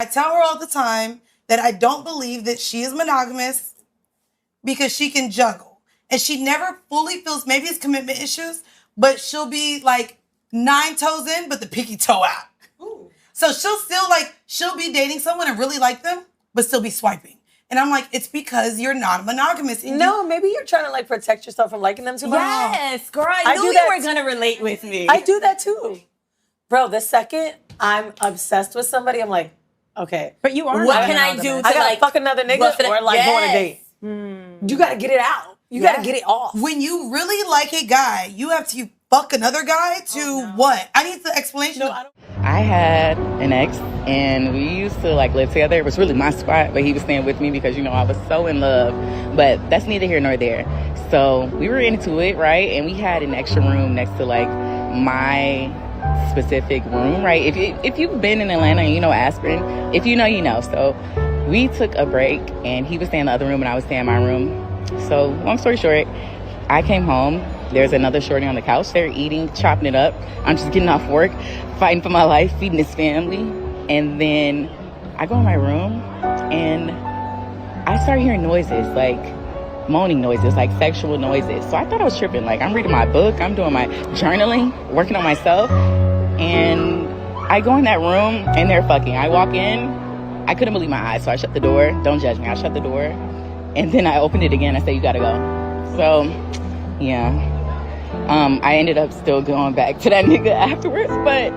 I tell her all the time that I don't believe that she is monogamous because she can juggle. And she never fully feels, maybe it's commitment issues, but she'll be like 9 toes in, but the pinky toe out. Ooh. So she'll be dating someone and really like them, but still be swiping. And I'm like, it's because you're not monogamous. No, maybe you're trying to like protect yourself from liking them too much. Yes, girl, I knew you were gonna relate with me. I do that too. Bro, the second I'm obsessed with somebody, I'm like, okay. But you are. What can I do to I gotta fuck another nigga or like go on a date? You gotta get it out. You gotta get it off. When you really like a guy, you have to fuck another guy to what? I need the explanation. No, I had an ex, and we used to like live together. It was really my spot, but he was staying with me because, you know, I was so in love. But that's neither here nor there. So we were into it, right? And we had an extra room next to like my specific room, right? If you've been in Atlanta and you know Aspirin, if you know, you know. So we took a break, and he was staying in the other room, and I was staying in my room. So long story short, I came home. There's another shorty on the couch. They're eating, chopping it up. I'm just getting off work, fighting for my life, feeding his family. And then I go in my room, and I start hearing noises, like moaning noises, like sexual noises. So I thought I was tripping. Like, I'm reading my book, I'm doing my journaling, working on myself. And I go in that room, and they're fucking. I walk in, I couldn't believe my eyes, so I shut the door. Don't judge me. I shut the door. And then I opened it again. I said, you gotta go. So, yeah. I ended up still going back to that nigga afterwards, but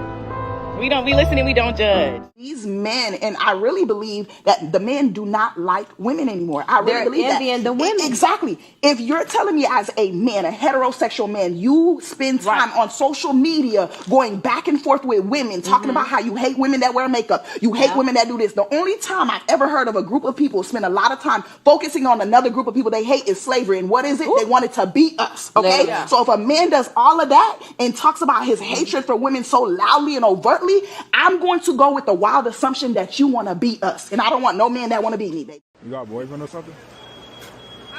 we don't be listening, we don't judge. These men, and I really believe that the men do not like women anymore. I really believe that. They're envying the women. Exactly. If you're telling me as a man, a heterosexual man, you spend time on social media going back and forth with women, talking about how you hate women that wear makeup, you hate women that do this. The only time I've ever heard of a group of people spend a lot of time focusing on another group of people they hate is slavery. And what is it? They wanted to beat us. Okay? Yeah. So if a man does all of that and talks about his hatred for women so loudly and overtly, I'm going to go with the wild assumption that you want to beat us. And I don't want no man that want to beat me, baby. You got a boyfriend or something?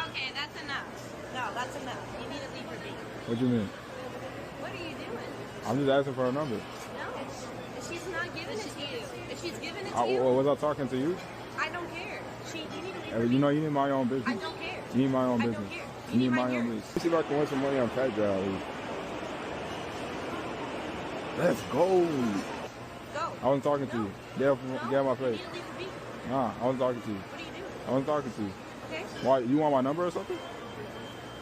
Okay, that's enough. No, that's enough. You need to leave her be. What you mean? What are you doing? I'm just asking for a number. No, she's not giving it to you. If she's giving it to you, Was I talking to you? I don't care. You need to leave her You know, you need my own business. I don't care. You need my own I don't business. care. You need my own business. Let's see if I can win some money on Fat Drive. Let's go. Go. I wasn't talking to you. Get out my face. You need to leave her be. Nah, I wasn't talking to you. What are you doing? I wasn't talking to you. Okay. Why? You want my number or something?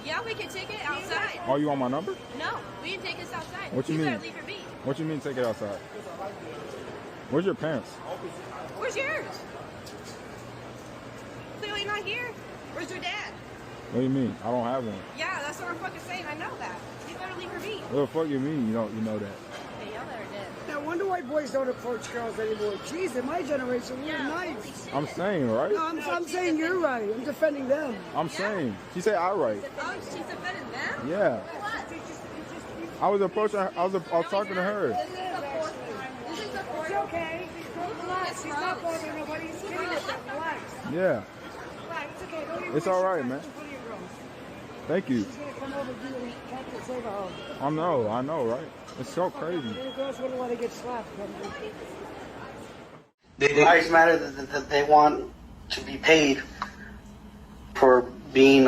Yeah, we can take it outside. Oh, you want my number? No, we can take this outside. What you mean? Better leave her be. What you mean take it outside? Where's your pants? Where's yours? Clearly not here. Where's your dad? What do you mean? I don't have one. Yeah, that's what we're fucking saying. I know that. You better leave her be. What the fuck you mean? You know that? Hey, y'all better dead. I wonder why boys don't approach girls anymore. Jeez, in my generation, we were nice. I'm saying, right? No, I'm saying you're right. I'm defending them. I'm saying. She said I right. Oh, she's defending them? Yeah. What? I was approaching her. I was talking to her. This is the fourth. It's okay. Relax. He's not bothering nobody. He's kidding with them. Relax. Yeah. Relax. It's okay. Don't even It's waste all your right, time man. in front of your girls. Thank you. She's gonna come over to you and talk to save her. I know, right? It's so crazy. The girls wouldn't want to get slapped. The lives matter that they want to be paid for being,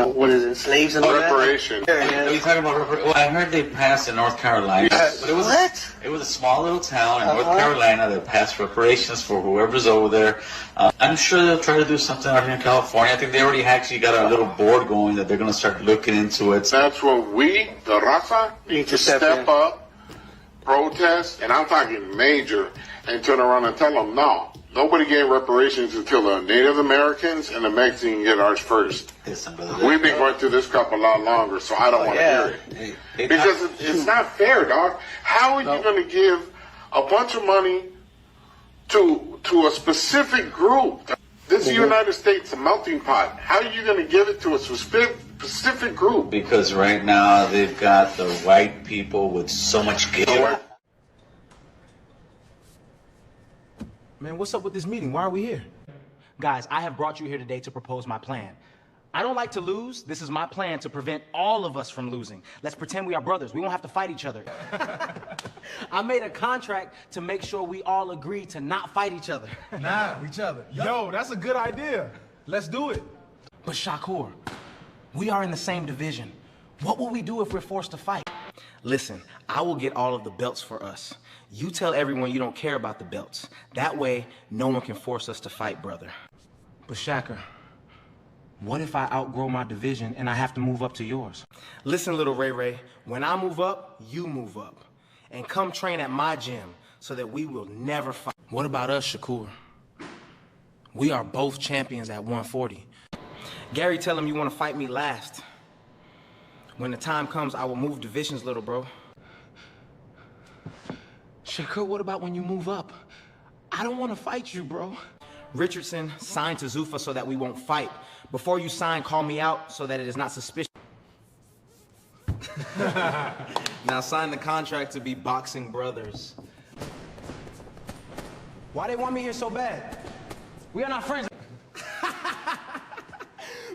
slaves and all that? Reparations. Yeah, yeah. Are you talking about well, I heard they passed in North Carolina. But it was, What? It was a small little town in North Carolina that passed reparations for whoever's over there. I'm sure they'll try to do something out here in California. I think they already actually got a little board going that they're going to start looking into it. That's when we, the Raza, need to step up, protest, and I'm talking major, and turn around and tell them, no, nobody gave reparations until the Native Americans and the Mexicans get ours first. Listen, We've been going through this crap a lot longer, so I don't want to hear it. Because it's not fair, dog. How are you going to give a bunch of money to a specific group? This is the United States, a melting pot. How are you going to give it to a specific group? Because right now they've got the white people with so much guilt. Man, what's up with this meeting? Why are we here? Guys, I have brought you here today to propose my plan. I don't like to lose. This is my plan to prevent all of us from losing. Let's pretend we are brothers. We won't have to fight each other. I made a contract to make sure we all agree to not fight each other. Nah, each other. Yo, that's a good idea. Let's do it. But Shakur, we are in the same division. What will we do if we're forced to fight? Listen, I will get all of the belts for us. You tell everyone you don't care about the belts. That way, no one can force us to fight, brother. But Shakur, what if I outgrow my division and I have to move up to yours? Listen, little Ray Ray, when I move up, you move up. And come train at my gym so that we will never fight. What about us, Shakur? We are both champions at 140. Gary, tell him you want to fight me last. When the time comes, I will move divisions, little bro. Shakur, what about when you move up? I don't want to fight you, bro. Richardson, sign to Zuffa so that we won't fight. Before you sign, call me out so that it is not suspicious. Now sign the contract to be boxing brothers. Why they want me here so bad? We are not friends.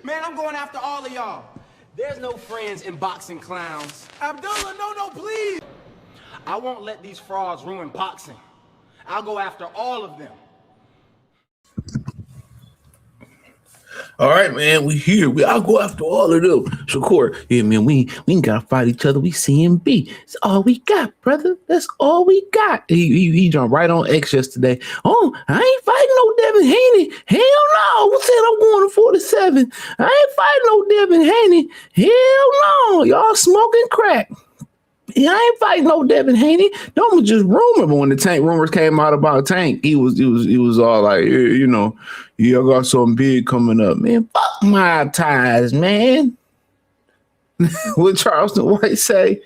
Man, I'm going after all of y'all. There's no friends in boxing, clowns. Abdullah, no, please. I won't let these frauds ruin boxing. I'll go after all of them. All right, man, we here. I'll go after all of them. Shakur, yeah, man, we ain't gotta fight each other. We CMB. It's all we got, brother. That's all we got. He jumped right on X yesterday. Oh, I ain't fighting no Devin Haney. Hell no. Who said I'm going to 47? I ain't fighting no Devin Haney. Hell no. Y'all smoking crack. Yeah, I ain't fighting no Devin Haney. That was just rumor. But when the Tank rumors came out about Tank, he was all like, yeah, I got something big coming up, man. Fuck my ties, man. What Charleston White say?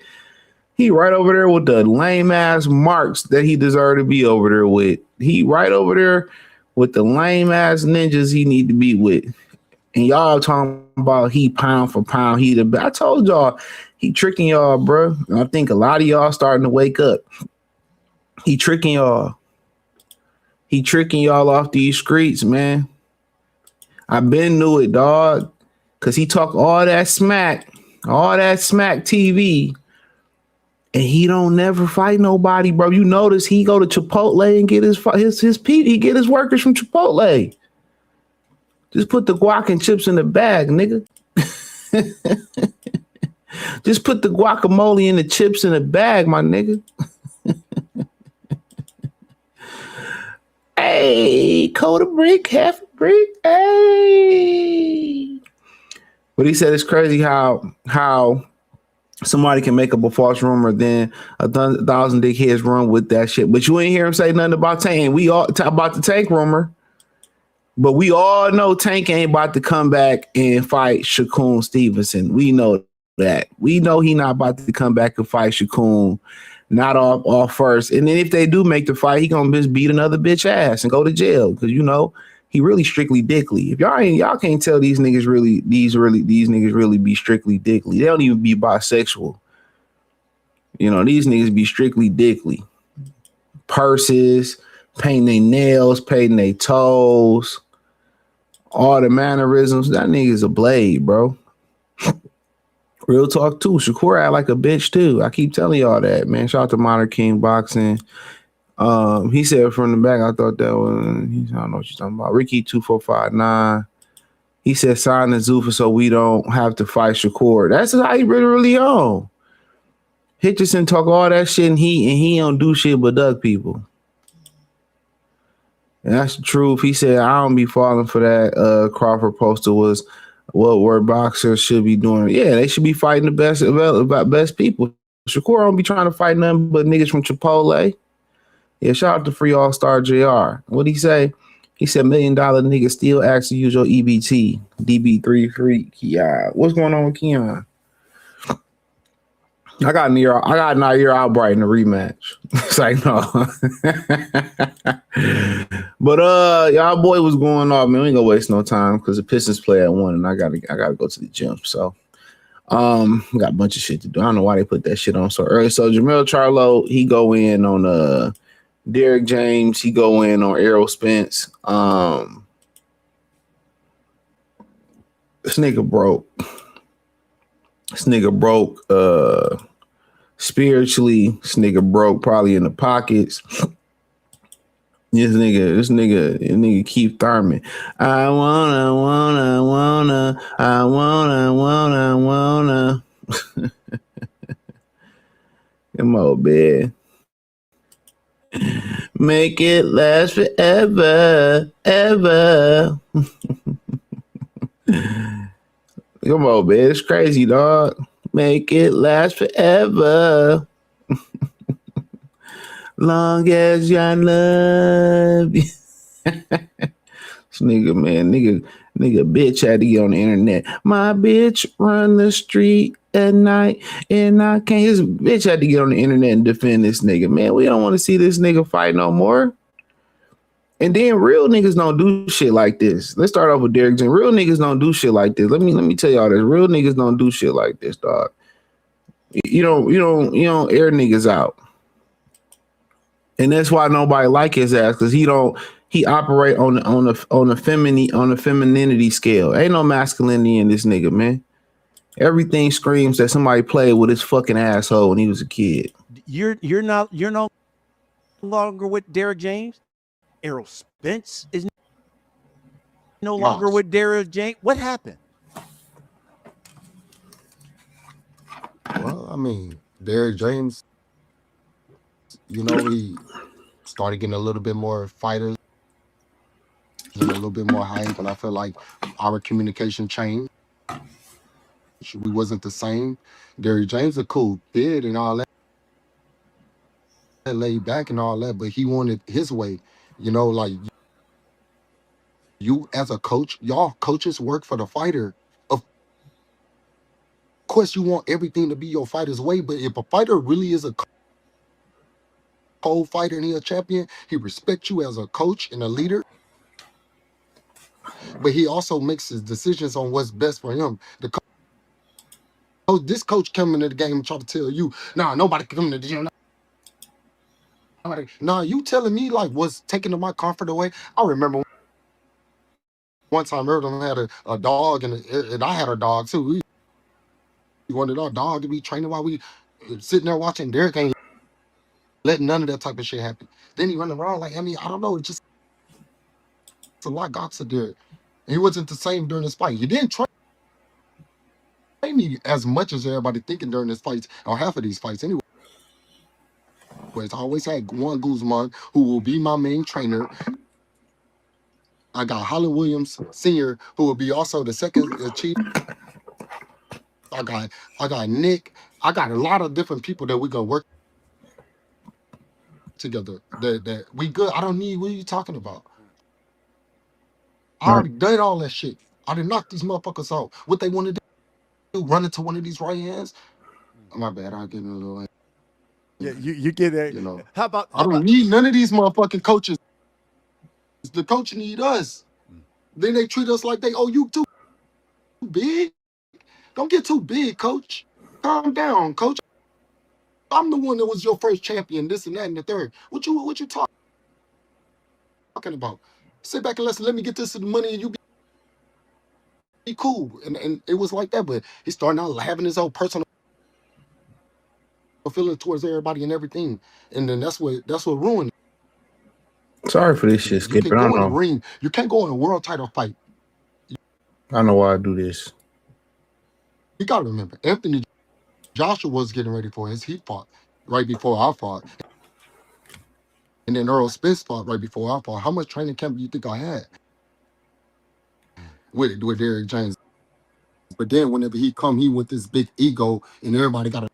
He right over there with the lame ass marks that he deserved to be over there with. He right over there with the lame ass ninjas he need to be with. And y'all talking about he pound for pound. I told y'all he tricking y'all, bro. And I think a lot of y'all starting to wake up. He tricking y'all. He tricking y'all off these streets, man. I been knew it, dog. Cause he talk all that smack TV, and he don't never fight nobody, bro. You notice he go to Chipotle and get his he get his workers from Chipotle. Just put the guac and chips in the bag, nigga. Just put the guacamole and the chips in the bag, my nigga. Hey, quarter brick, half a brick. Hey. But he said it's crazy how somebody can make up a false rumor, then 1,000 dickheads run with that shit. But you ain't hear him say nothing about Tank. And we all talk about the Tank rumor. But we all know Tank ain't about to come back and fight Shakur Stevenson. We know that. We know he not about to come back and fight Shakur. Not off first. And then if they do make the fight, he gonna just beat another bitch ass and go to jail. Cause he really strictly dickly. If y'all can't tell these niggas really be strictly dickly. They don't even be bisexual. These niggas be strictly dickly. Purses, painting their nails, painting their toes, all the mannerisms. That nigga's a blade, bro. Real talk too. Shakur act like a bitch too. I keep telling y'all that, man. Shout out to Modern King Boxing. He said from the back, I thought that was, I don't know what you're talking about. Ricky 2459. He said sign the Zuffa so we don't have to fight Shakur. That's how he really on. Hitchison talk all that shit and he don't do shit but duck people. And that's the truth. He said, I don't be falling for that. Crawford poster was what word boxers should be doing. Yeah, they should be fighting the best people. Shakur don't be trying to fight nothing but niggas from Chipotle. Yeah, shout out to Free All-Star JR. What'd he say? He said, $1 million nigga still asks to use your EBT. DB33 Keon. What's going on with Keon? I got Nair Albright in the rematch. It's like, no. But y'all boy was going off, man. We ain't gonna waste no time because the Pistons play at 1 and I gotta go to the gym. So got a bunch of shit to do. I don't know why they put that shit on so early. So Jermell Charlo, he go in on Derrick James, he go in on Errol Spence. This nigga broke Spiritually, this nigga broke, probably in the pockets. This nigga Keith Thurman. I wanna. Come on, man. Make it last forever, ever. Come on, man. It's crazy, dog. Make it last forever. Long as I love you. This nigga, man, nigga, bitch had to get on the internet. My bitch run the street at night, and I can't. His bitch had to get on the internet and defend this nigga. Man, we don't want to see this nigga fight no more. And then real niggas don't do shit like this. Let's start off with Derrick James. Real niggas don't do shit like this. Let me tell y'all this. Real niggas don't do shit like this, dog. You don't air niggas out. And that's why nobody like his ass, because he operate on the femininity scale. Ain't no masculinity in this nigga, man. Everything screams that somebody played with his fucking asshole when he was a kid. You're no longer with Derrick James. Errol Spence is no longer with Derrick James. What happened? Well, I mean, Derrick James, he started getting a little bit more fighters and a little bit more hype, and I feel like our communication changed. We wasn't the same. Derrick James a cool kid and all that, laid back and all that, but he wanted his way. Like you as a coach, y'all coaches work for the fighter. Of course, you want everything to be your fighter's way, but if a fighter really is a cold fighter and he a champion, he respects you as a coach and a leader, but he also makes his decisions on what's best for him. This coach coming to the game and try to tell you, nah, nobody can come to the gym. Nah, you telling me like what's taking my comfort away? I remember one time Errol had a dog and I had a dog too. We wanted our dog to be training while we sitting there watching. Derrick ain't letting none of that type of shit happen. Then he running around like, I don't know, it's a lot got to Derrick. And he wasn't the same during this fight. You didn't train me as much as everybody thinking during this fights, or half of these fights anyway. I always had Juan Guzman, who will be my main trainer. I got Holly Williams Sr., who will be also the second chief. I got Nick. I got a lot of different people that we're gonna work together. That we good. I don't need. What are you talking about? I already did all that shit. I done knocked these motherfuckers out. What they want to do? Run into one of these right hands? Oh, my bad. I'll get a little. Yeah, you get that. How about? I don't need none of these motherfucking coaches. The coach need us. Then they treat us like they owe you too big. Don't get too big, coach. Calm down, coach. I'm the one that was your first champion, this and that and the third. What you talking about? Sit back and let me get this money and you be cool. And it was like that, but he's starting out having his own personal feeling towards everybody and everything. And then that's what ruined it. Sorry for this shit, Skip. I don't know. Ring. You can't go in a world title fight. I don't know why I do this. You gotta remember, Anthony Joshua was getting ready for his heat fought right before I fought. And then Errol Spence fought right before I fought. How much training camp do you think I had with Derrick James? But then whenever he come, he with this big ego and everybody gotta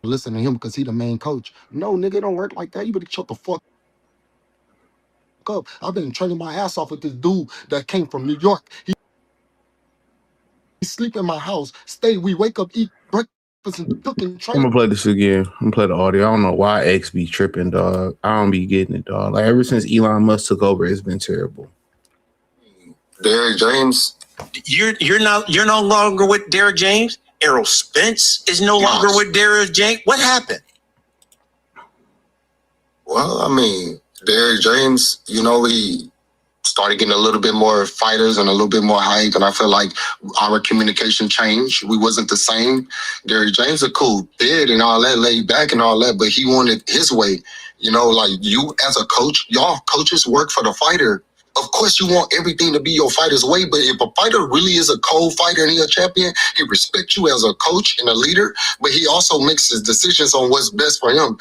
listen to him because he the main coach. No, nigga, it don't work like that. You better shut the fuck up. I've been training my ass off with this dude that came from New York. He sleep in my house. We wake up, eat breakfast and cook and train. I'm gonna play this again. I'm gonna play the audio. I don't know why X be tripping, dog. I don't be getting it, dog. Like ever since Elon Musk took over, it's been terrible. Derrick James, You're no longer with Derrick James. Errol Spence is no longer with Derrick James. What happened? Well, I mean, Derrick James, he started getting a little bit more fighters and a little bit more hype, and I feel like our communication changed. We wasn't the same. Derrick James a cool kid and all that, laid back and all that, but he wanted his way. You know, like you as a coach, y'all coaches work for the fighter. Of course, you want everything to be your fighter's way, but if a fighter really is a cold fighter and he a champion, he respects you as a coach and a leader, but he also makes his decisions on what's best for him.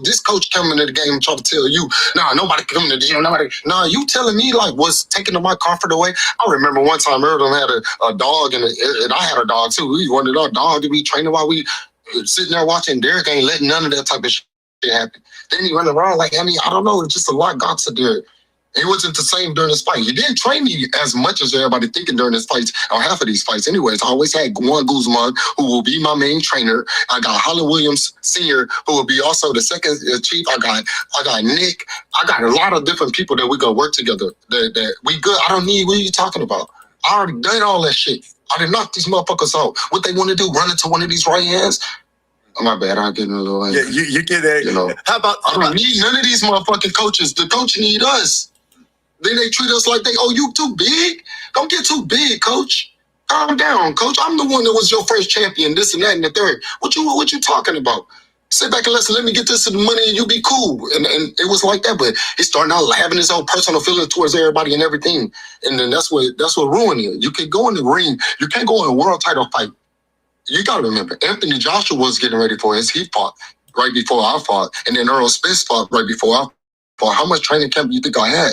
This coach coming to the game and trying to tell you, nah, nobody coming to the gym, nobody. Nah, you telling me like what's taking my comfort away? I remember one time Errol had a dog and I had a dog too. We wanted our dog to be training while we sitting there watching. Derrick ain't letting none of that type of shit happen. Then he run around like, I mean, I don't know, it's just a lot got to Derrick. It wasn't the same during this fight. He didn't train me as much as everybody thinking during this fights, or half of these fights anyways. I always had one Guzman, who will be my main trainer. I got Holland Williams Sr., who will be also the second chief. I got Nick. I got a lot of different people that we gonna work together. That we good. I don't need, what are you talking about? I already done all that shit. I done knocked these motherfuckers out. What they want to do, run into one of these right hands? Oh, my bad, I'm getting a little angry. Yeah, you get that. You know, I don't need none of these motherfucking coaches. The coach need us. Then they treat us like you too big? Don't get too big, coach. Calm down, coach. I'm the one that was your first champion, this and that and the third. What you talking about? Sit back and let me get this money and you be cool. And it was like that, but he's starting out having his own personal feelings towards everybody and everything. And then that's what ruined it. You can go in the ring. You can't go in a world title fight. You got to remember, Anthony Joshua was getting ready for he fought right before I fought. And then Errol Spence fought right before I fought. How much training camp do you think I had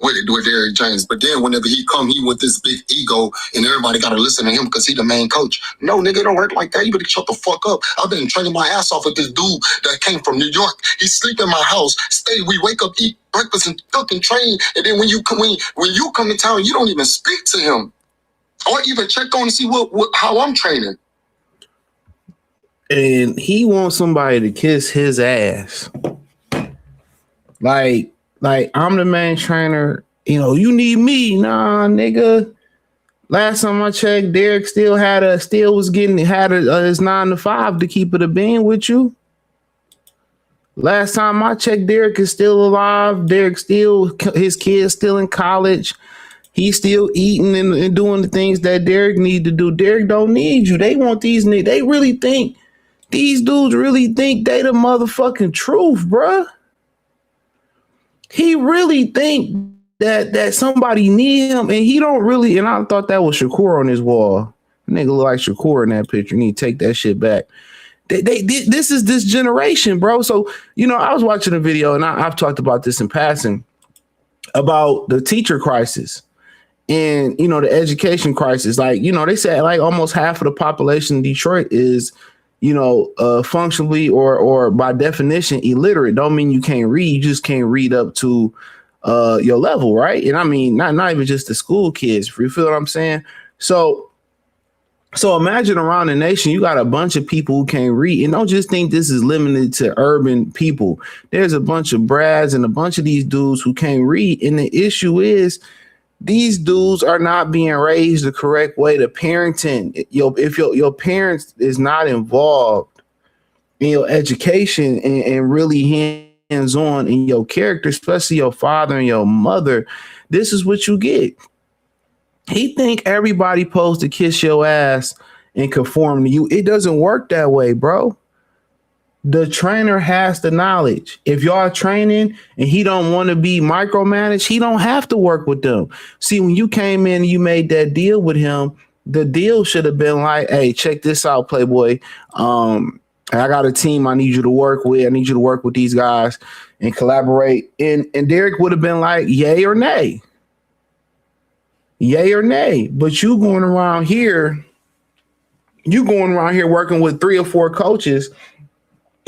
with Derrick James? But then whenever he with this big ego and everybody got to listen to him because he the main coach. No, nigga, it don't work like that. You better shut the fuck up. I've been training my ass off with this dude that came from New York. He sleep in my house. We wake up, eat breakfast and cook and train. And then when you come in town, you don't even speak to him or even check on to see how I'm training. And he wants somebody to kiss his ass. Like I'm the main trainer. You know, you need me. Nah, nigga. Last time I checked, Derrick still had his 9 to 5 to keep it a bean with you. Last time I checked, Derrick is still alive. His kid's still in college. He's still eating and doing the things that Derrick need to do. Derrick don't need you. They want these niggas. They really think, these dudes really think they the motherfucking truth, bruh. He really think that somebody need him, and he don't really. And I thought that was Shakur on his wall. Nigga look like Shakur in that picture. You need to take that shit back. This is this generation, bro. So, you know, I was watching a video, and I've talked about this in passing about the teacher crisis and, you know, the education crisis. Like, you know, they said like almost half of the population in Detroit is, you know, functionally or by definition illiterate. Don't mean you can't read. You just can't read up to your level, right? And I mean, not even just the school kids. You feel what I'm saying? So imagine around the nation, you got a bunch of people who can't read. And don't just think this is limited to urban people. There's a bunch of brads and a bunch of these dudes who can't read. And the issue is, these dudes are not being raised the correct way to parenting. If your parents is not involved in your education and really hands-on in your character, especially your father and your mother, this is what you get. He think everybody supposed to kiss your ass and conform to you. It doesn't work that way, bro. The trainer has the knowledge. If y'all training and he don't want to be micromanaged, he don't have to work with them. See, when you came in and you made that deal with him, the deal should have been like, hey, check this out, Playboy. I got a team I need you to work with. I need you to work with these guys and collaborate. And Derrick would have been like, yay or nay. Yay or nay. But you going around here working with 3 or 4 coaches.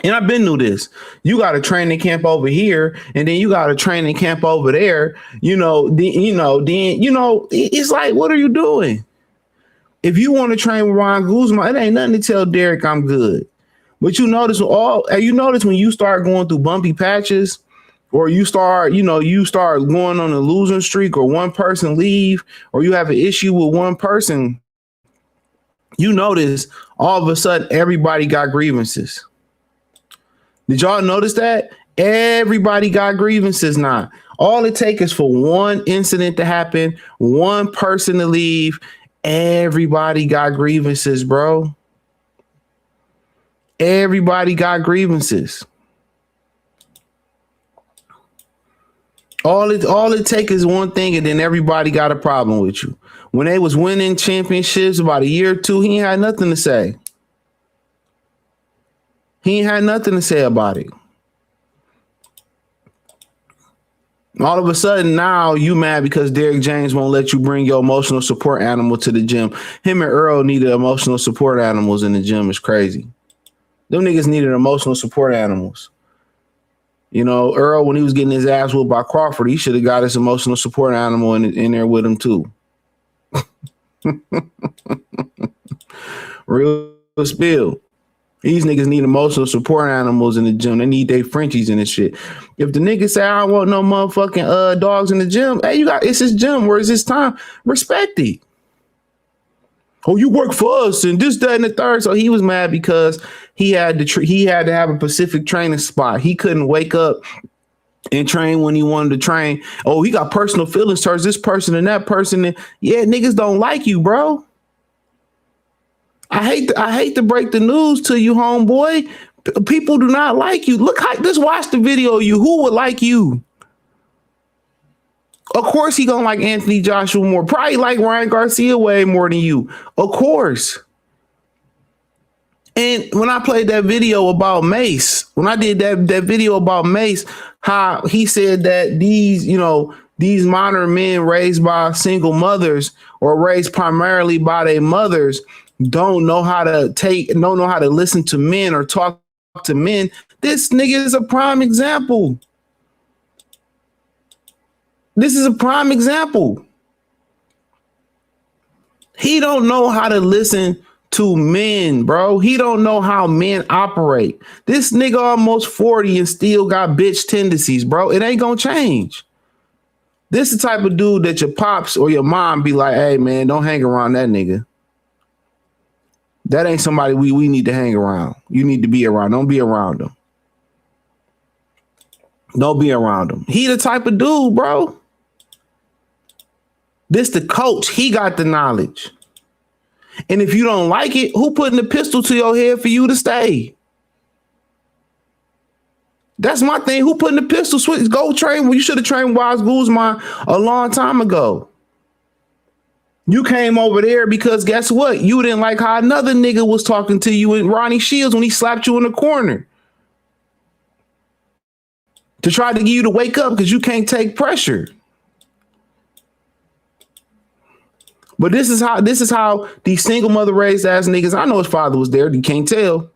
And I've been through this. You got a training camp over here, and then you got a training camp over there. It's like, what are you doing? If you want to train with Ron Guzman, it ain't nothing to tell Derrick I'm good. But you notice when you start going through bumpy patches, or you start going on a losing streak, or one person leave, or you have an issue with one person, you notice all of a sudden everybody got grievances. Did y'all notice that? Everybody got grievances now. All it takes is for one incident to happen, one person to leave. Everybody got grievances, bro. Everybody got grievances. All it takes is one thing, and then everybody got a problem with you. When they was winning championships about a year or two, he ain't had nothing to say. He ain't had nothing to say about it. All of a sudden now you mad because Derrick James won't let you bring your emotional support animal to the gym. Him and Earl needed emotional support animals in the gym. Is crazy. Them niggas needed emotional support animals. You know, Earl, when he was getting his ass whooped by Crawford, he should have got his emotional support animal in there with him too. Real spill. These niggas need emotional support animals in the gym. They need their Frenchies in this shit. If the nigga say, I don't want no motherfucking dogs in the gym, hey, it's his gym. Where is his time? Respect it. Oh, you work for us and this, that, and the third. So he was mad because he had to have a specific training spot. He couldn't wake up and train when he wanted to train. Oh, he got personal feelings towards this person and that person. And yeah, niggas don't like you, bro. I hate to break the news to you, homeboy. People do not like you. Just watch the video of you. Who would like you? Of course he gonna like Anthony Joshua more. Probably like Ryan Garcia way more than you. Of course. And when I played that video about Mace, when I did that video about Mace, how he said that these modern men raised by single mothers or raised primarily by their mothers don't know how to listen to men or talk to men. This nigga is a prime example. This is a prime example. He don't know how to listen to men, bro. He don't know how men operate. This nigga almost 40 and still got bitch tendencies, bro. It ain't gonna change. This is the type of dude that your pops or your mom be like, hey man, don't hang around that nigga. That ain't somebody we need to hang around. You need to be around. Don't be around him. Don't be around him. He the type of dude, bro. This the coach. He got the knowledge. And if you don't like it, who putting the pistol to your head for you to stay? That's my thing. Who putting the pistol switch? Go train. Well, you should have trained Wise Guzman a long time ago. You came over there because guess what? You didn't like how another nigga was talking to you and Ronnie Shields when he slapped you in the corner. To try to get you to wake up because you can't take pressure. But this is how these single mother raised ass niggas. I know his father was there. You can't tell.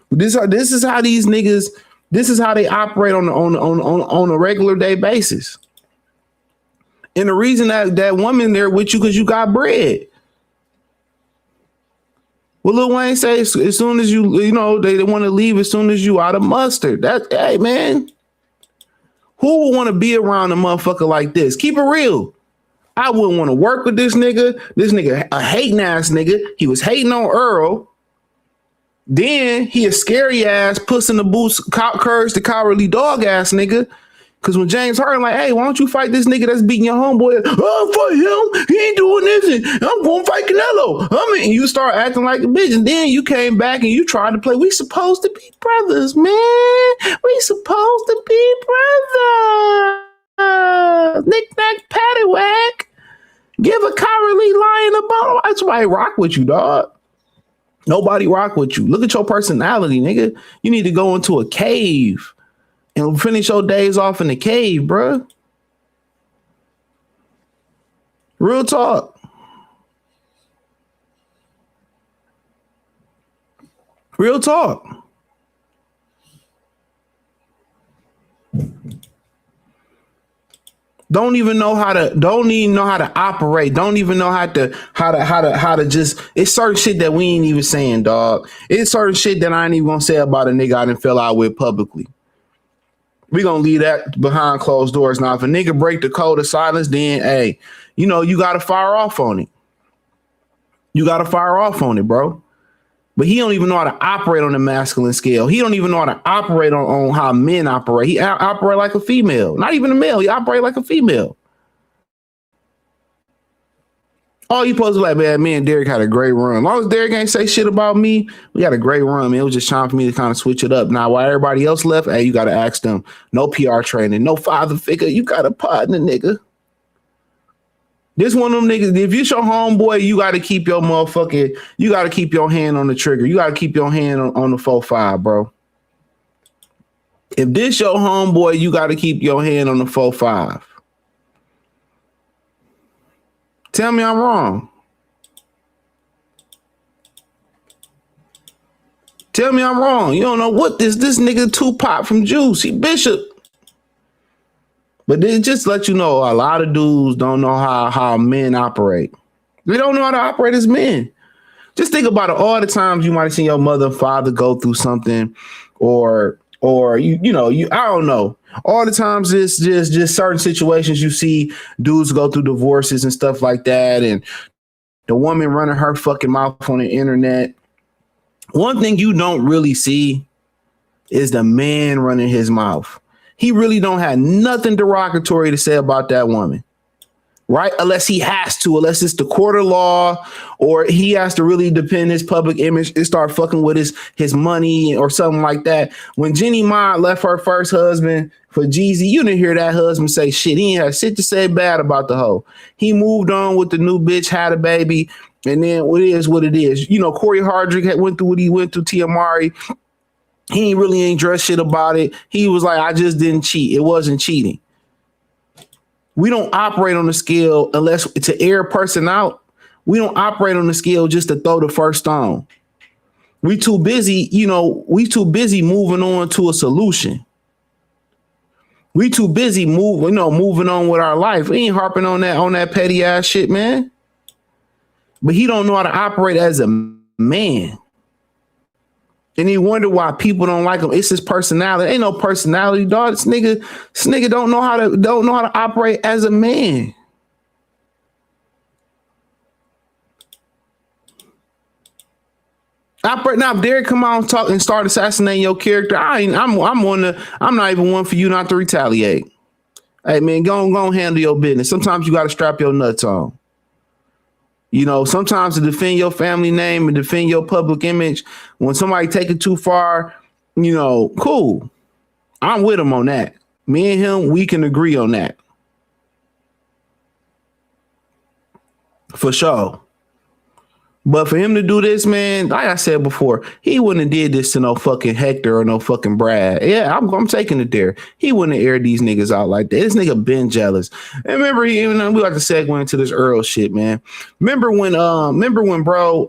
But this is how these niggas. This is how they operate on a regular day basis. And the reason that woman there with you because you got bread. Well, Lil Wayne says as soon as they want to leave as soon as you out of mustard. Hey man, who would want to be around a motherfucker like this? Keep it real. I wouldn't want to work with this nigga. This nigga a hating ass nigga. He was hating on Earl. Then he a scary ass puss in the boots, courage the cowardly dog ass nigga. Cause when James Hearn like, hey, why don't you fight this nigga that's beating your homeboy? Oh, fight him. He ain't doing this. And I'm going to fight Canelo. And you start acting like a bitch. And then you came back and you tried to play. We supposed to be brothers, man. We supposed to be brothers. Knick-knack, paddywhack. Give a cowardly lion a bone. That's why I rock with you, dog. Nobody rock with you. Look at your personality, nigga. You need to go into a cave and finish your days off in the cave, bruh. Real talk. Real talk. Don't even know how to operate. Don't even know how to just, it's certain shit that we ain't even saying, dog. It's certain shit that I ain't even gonna say about a nigga I done fell out with publicly. We gonna leave that behind closed doors. Now, if a nigga break the code of silence, then hey, you gotta fire off on it. You gotta fire off on it, bro. But he don't even know how to operate on the masculine scale. He don't even know how to operate on how men operate. He operate like a female. Not even a male. He operate like a female. Oh, you supposed to be like, man, me and Derrick had a great run. As long as Derrick ain't say shit about me, we had a great run, man. It was just time for me to kind of switch it up. Now, while everybody else left, hey, you got to ask them. No PR training, no father figure. You got a partner, nigga. This one of them niggas, if you your homeboy, you got to keep your motherfucking, you got to keep your hand on the trigger. You got to keep your hand on the 4-5, bro. If this your homeboy, you got to keep your hand on the 4-5. Tell me I'm wrong. Tell me I'm wrong. You don't know what this nigga Tupac from Juice. He Bishop. But they just let you know a lot of dudes don't know how men operate. They don't know how to operate as men. Just think about it. All the times you might have seen your mother and father go through something, or I don't know. All the times it's just certain situations you see dudes go through divorces and stuff like that, and the woman running her fucking mouth on the internet. One thing you don't really see is the man running his mouth. He really don't have nothing derogatory to say about that woman, right? Unless he has to, unless it's the court of law, or he has to really defend his public image and start fucking with his money or something like that. When Jenny Ma left her first husband for Jeezy, you didn't hear that husband say shit. He ain't had shit to say bad about the hoe. He moved on with the new bitch, had a baby, and then what it is what it is. You know, Corey Hardrick had went through what he went through, Tia Mowry. He really ain't dressed shit about it. He was like, I just didn't cheat. It wasn't cheating. We don't operate on the scale unless to air a person out. We don't operate on the scale just to throw the first stone. We too busy moving on to a solution. We too busy moving on with our life. We ain't harping on that petty ass shit, man. But he don't know how to operate as a man. And he wonder why people don't like him. It's his personality. Ain't no personality, dog. This nigga don't know how to operate as a man. Operate now. If Derrick come out and talk and start assassinating your character, I'm not even one for you not to retaliate. Hey man, go handle your business. Sometimes you got to strap your nuts on. You know, sometimes to defend your family name and defend your public image, when somebody take it too far, you know, cool. I'm with him on that. Me and him, we can agree on that. For sure. But for him to do this, man, like I said before, he wouldn't have did this to no fucking Hector or no fucking Brad. Yeah, I'm taking it there. He wouldn't have aired these niggas out like that. This nigga been jealous. And remember, we like to segue into this Earl shit, man. Remember when bro,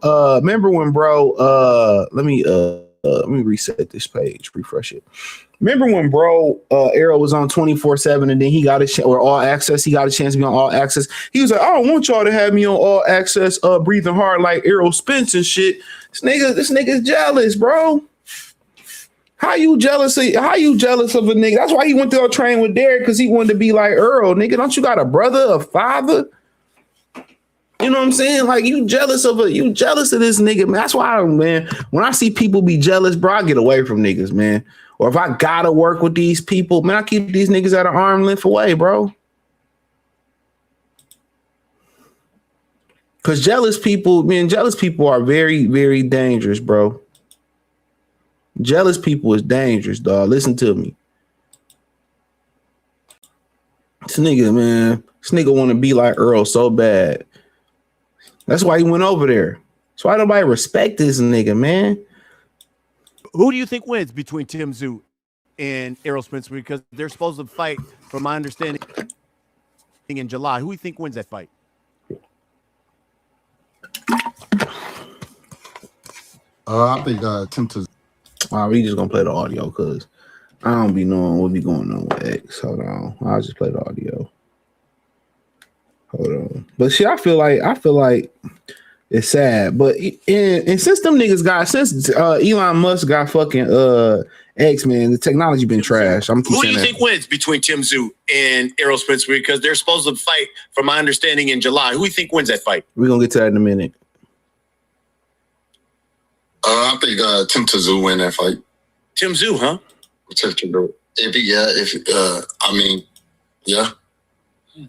let me reset this page, refresh it. Remember when bro Errol was on 24/7 and then he got or all access, he got a chance to be on all access. He was like, I don't want y'all to have me on all access breathing hard like Errol Spence and shit. This nigga's jealous, bro. How you jealous of a nigga? That's why he went to a train with Derrick, because he wanted to be like Earl. Nigga, don't you got a brother, a father? You know what I'm saying? Like, you jealous of this nigga, man. That's why, man, when I see people be jealous, bro, I get away from niggas, man. Or if I gotta work with these people, man, I keep these niggas at an arm length away, bro. Because jealous people are very, very dangerous, bro. Jealous people is dangerous, dog. Listen to me. This nigga want to be like Earl so bad. That's why he went over there. That's why nobody respect this nigga, man. Who do you think wins between Tszyu and Errol Spence? Because they're supposed to fight, from my understanding, in July. Who do you think wins that fight? I think Tszyu. We just gonna play the audio because I don't be knowing what be going on with X. Hold on, I'll just play the audio. Hold on, but see, I feel like it's sad. But since them niggas since Elon Musk got fucking X, man, the technology been trash. Who do you think wins between Tszyu and Errol Spence? Because they're supposed to fight, from my understanding, in July. Who do you think wins that fight? We're gonna get to that in a minute. I think Tim Tszyu win that fight. Tim Tszyu, huh?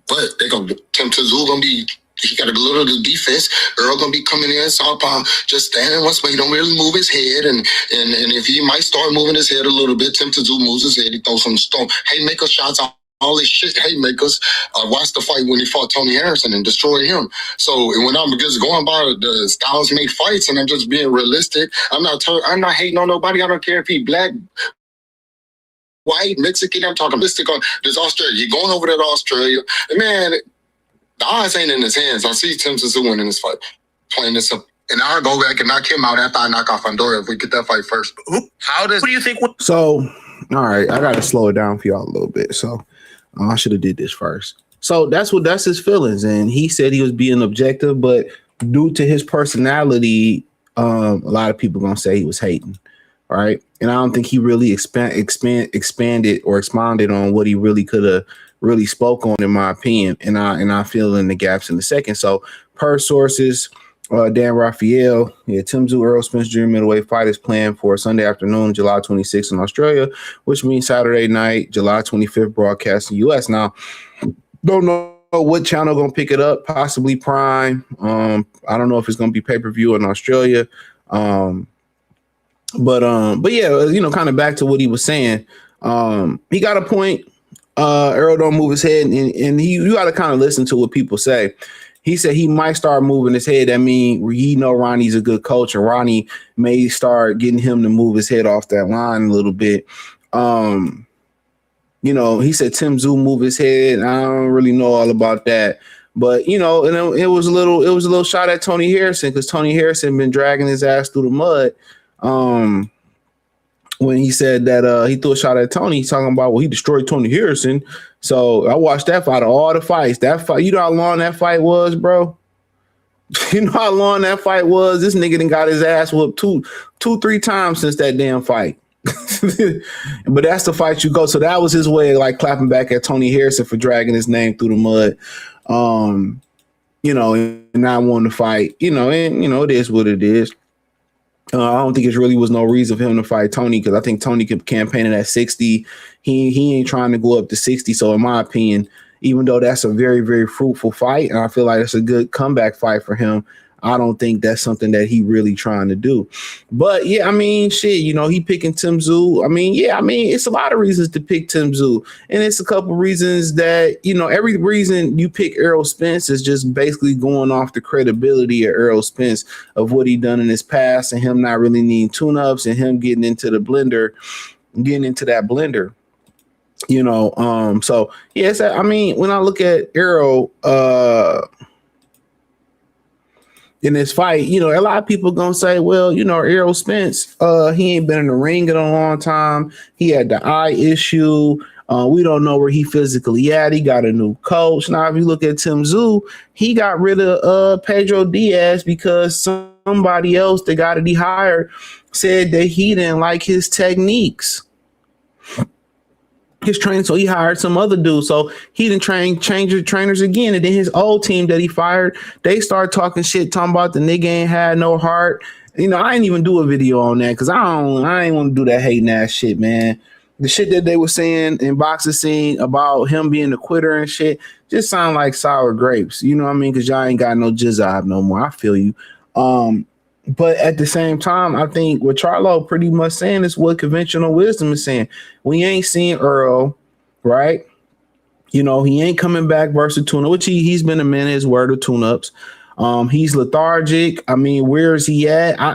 But they gonna Tim Tszyu gonna be. He got a little defense. Earl gonna be coming in southpaw, just standing one spot. He don't really move his head, and if he might start moving his head a little bit, Tim Tszyu moves his head. He throws some stone haymaker shots out. All this shit, haymakers. Watched the fight when he fought Tony Harrison and destroyed him. So when I'm just going by the styles make fights, and I'm just being realistic, I'm not hating on nobody. I don't care if he black, white, Mexican. I'm talking realistic on this Australia. You're going over there to Australia, and man, the odds ain't in his hands. I see Tim Tszyu winning this fight, playing this up. And I'll go back and knock him out after I knock off Andorra if we get that fight first. Who do you think? So, all right, I gotta slow it down for y'all a little bit. So, I should have did this first. So that's his feelings, and he said he was being objective, but due to his personality, a lot of people gonna say he was hating, right? And I don't think he really expanded or expounded on what he really could have really spoke on, in my opinion. And I fill in the gaps in a second. So per sources, Dan Raphael, Tim Tszyu, Errol Spence Jr. middleweight fight is planned for Sunday afternoon, July 26th in Australia, which means Saturday night, July 25th, broadcast in the U.S. Now, don't know what channel going to pick it up, possibly Prime. I don't know if it's going to be pay-per-view in Australia. But yeah, kind of back to what he was saying. He got a point. Errol don't move his head, and you got to kind of listen to what people say. He said he might start moving his head. That means he know Ronnie's a good coach, and Ronnie may start getting him to move his head off that line a little bit. He said Tim Tszyu move his head. I don't really know all about that, but and it was a little shot at Tony Harrison, because Tony Harrison been dragging his ass through the mud. When he said that he threw a shot at Tony, he's talking about, well, he destroyed Tony Harrison. So I watched that fight of all the fights. That fight, you know how long that fight was, bro? You know how long that fight was? This nigga done got his ass whooped 2-3 times since that damn fight. But that's the fight you go. So that was his way of like clapping back at Tony Harrison for dragging his name through the mud. And not wanting to fight, and it is what it is. I don't think it really was no reason for him to fight Tony, because I think Tony kept campaigning at 60. He ain't trying to go up to 60. So in my opinion, even though that's a very, very fruitful fight, and I feel like it's a good comeback fight for him, I don't think that's something that he really trying to do. But yeah, I mean, shit, he picking Tim Tszyu. It's a lot of reasons to pick Tim Tszyu. And it's a couple reasons that, every reason you pick Errol Spence is just basically going off the credibility of Errol Spence, of what he done in his past, and him not really needing tune-ups, and him getting into that blender. So yes, when I look at Errol, in this fight, a lot of people gonna say, well, Errol Spence, he ain't been in the ring in a long time. He had the eye issue. We don't know where he physically at. He got a new coach. Now, if you look at Tim Tszyu, he got rid of Pedro Diaz because somebody else, the guy that he hired, said that he didn't like his techniques. His training, so he hired some other dude. So he didn't change the trainers again. And then his old team that he fired, they started talking shit, talking about the nigga ain't had no heart. I didn't even do a video on that because I ain't want to do that hating ass shit, man. The shit that they were saying in boxing scene about him being a quitter and shit just sound like sour grapes. You know what I mean? Because y'all ain't got no jizzab no more. I feel you. But at the same time, I think what Charlo pretty much saying is what conventional wisdom is saying. We ain't seen Earl, right? He ain't coming back versus tune-up, which he's been a minute, his word of tune-ups. He's lethargic. Where is he at? I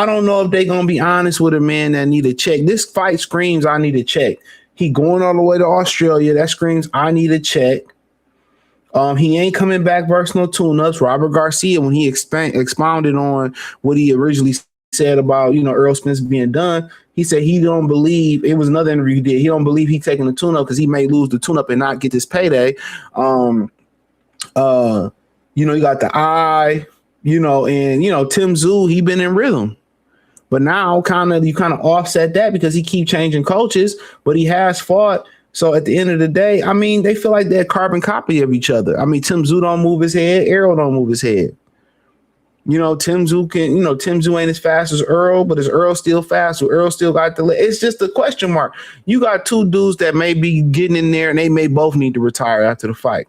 don't know if they're going to be honest with a man that need a check. This fight screams, I need a check. He going all the way to Australia. That screams, I need a check. He ain't coming back versus no tune-ups. Robert Garcia, when he expounded on what he originally said about, Errol Spence being done, he said he don't believe, it was another interview he did, he don't believe he taking the tune-up because he may lose the tune-up and not get this payday. You got the eye, and, Tim Tszyu, he been in rhythm. But now you kind of offset that because he keep changing coaches, but he has fought. So at the end of the day, they feel like they're a carbon copy of each other. Tim Tszyu don't move his head. Errol don't move his head. Tszyu ain't as fast as Earl, but is Earl still fast? So Earl still got the leg? It's just a question mark. You got two dudes that may be getting in there and they may both need to retire after the fight.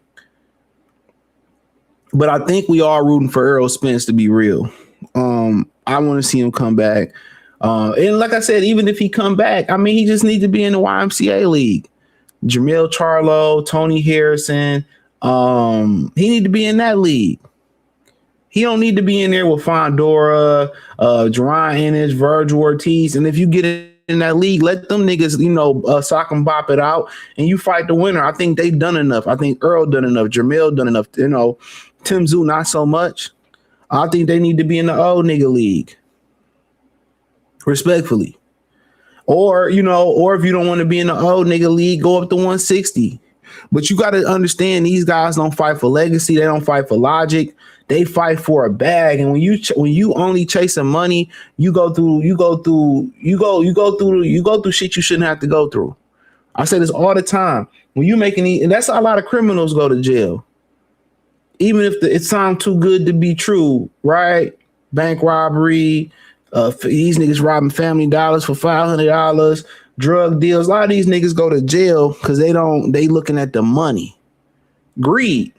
But I think we are rooting for Errol Spence to be real. I want to see him come back. And like I said, even if he come back, I mean, he just needs to be in the YMCA league. Jermell Charlo, Tony Harrison, he need to be in that league. He don't need to be in there with Fondora, Jerron Ennis, Virgil Ortiz. And if you get in that league, let them niggas, sock and bop it out and you fight the winner. I think they've done enough. I think Earl done enough. Jermell done enough. Tszyu not so much. I think they need to be in the old nigga league. Respectfully. Or if you don't want to be in the old nigga league, go up to 160. But you got to understand, these guys don't fight for legacy. They don't fight for logic. They fight for a bag. And when you only chasing money, you go through shit you shouldn't have to go through. I say this all the time. When you making and that's how a lot of criminals go to jail. Even if it sounds too good to be true, right? Bank robbery, these niggas robbing Family Dollars for $500, drug deals. A lot of these niggas go to jail because they looking at the money. Greed.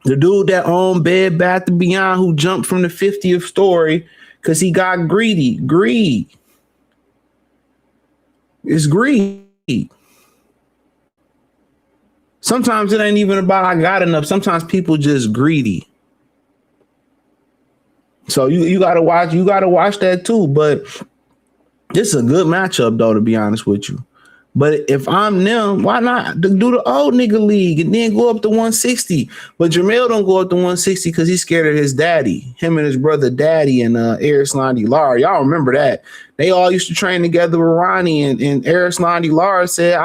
The dude that owned Bed Bath & Beyond who jumped from the 50th story because he got greedy. Greed. It's greed. Sometimes it ain't even about I got enough. Sometimes people just greedy. So you gotta watch that too. But this is a good matchup though, to be honest with you. But if I'm them, why not do the old nigga league and then go up to 160? But Jermell don't go up to 160 because he's scared of his daddy. Him and his brother Daddy and Arislandi Lara. Y'all remember that. They all used to train together with Ronnie and Arislandi Lara said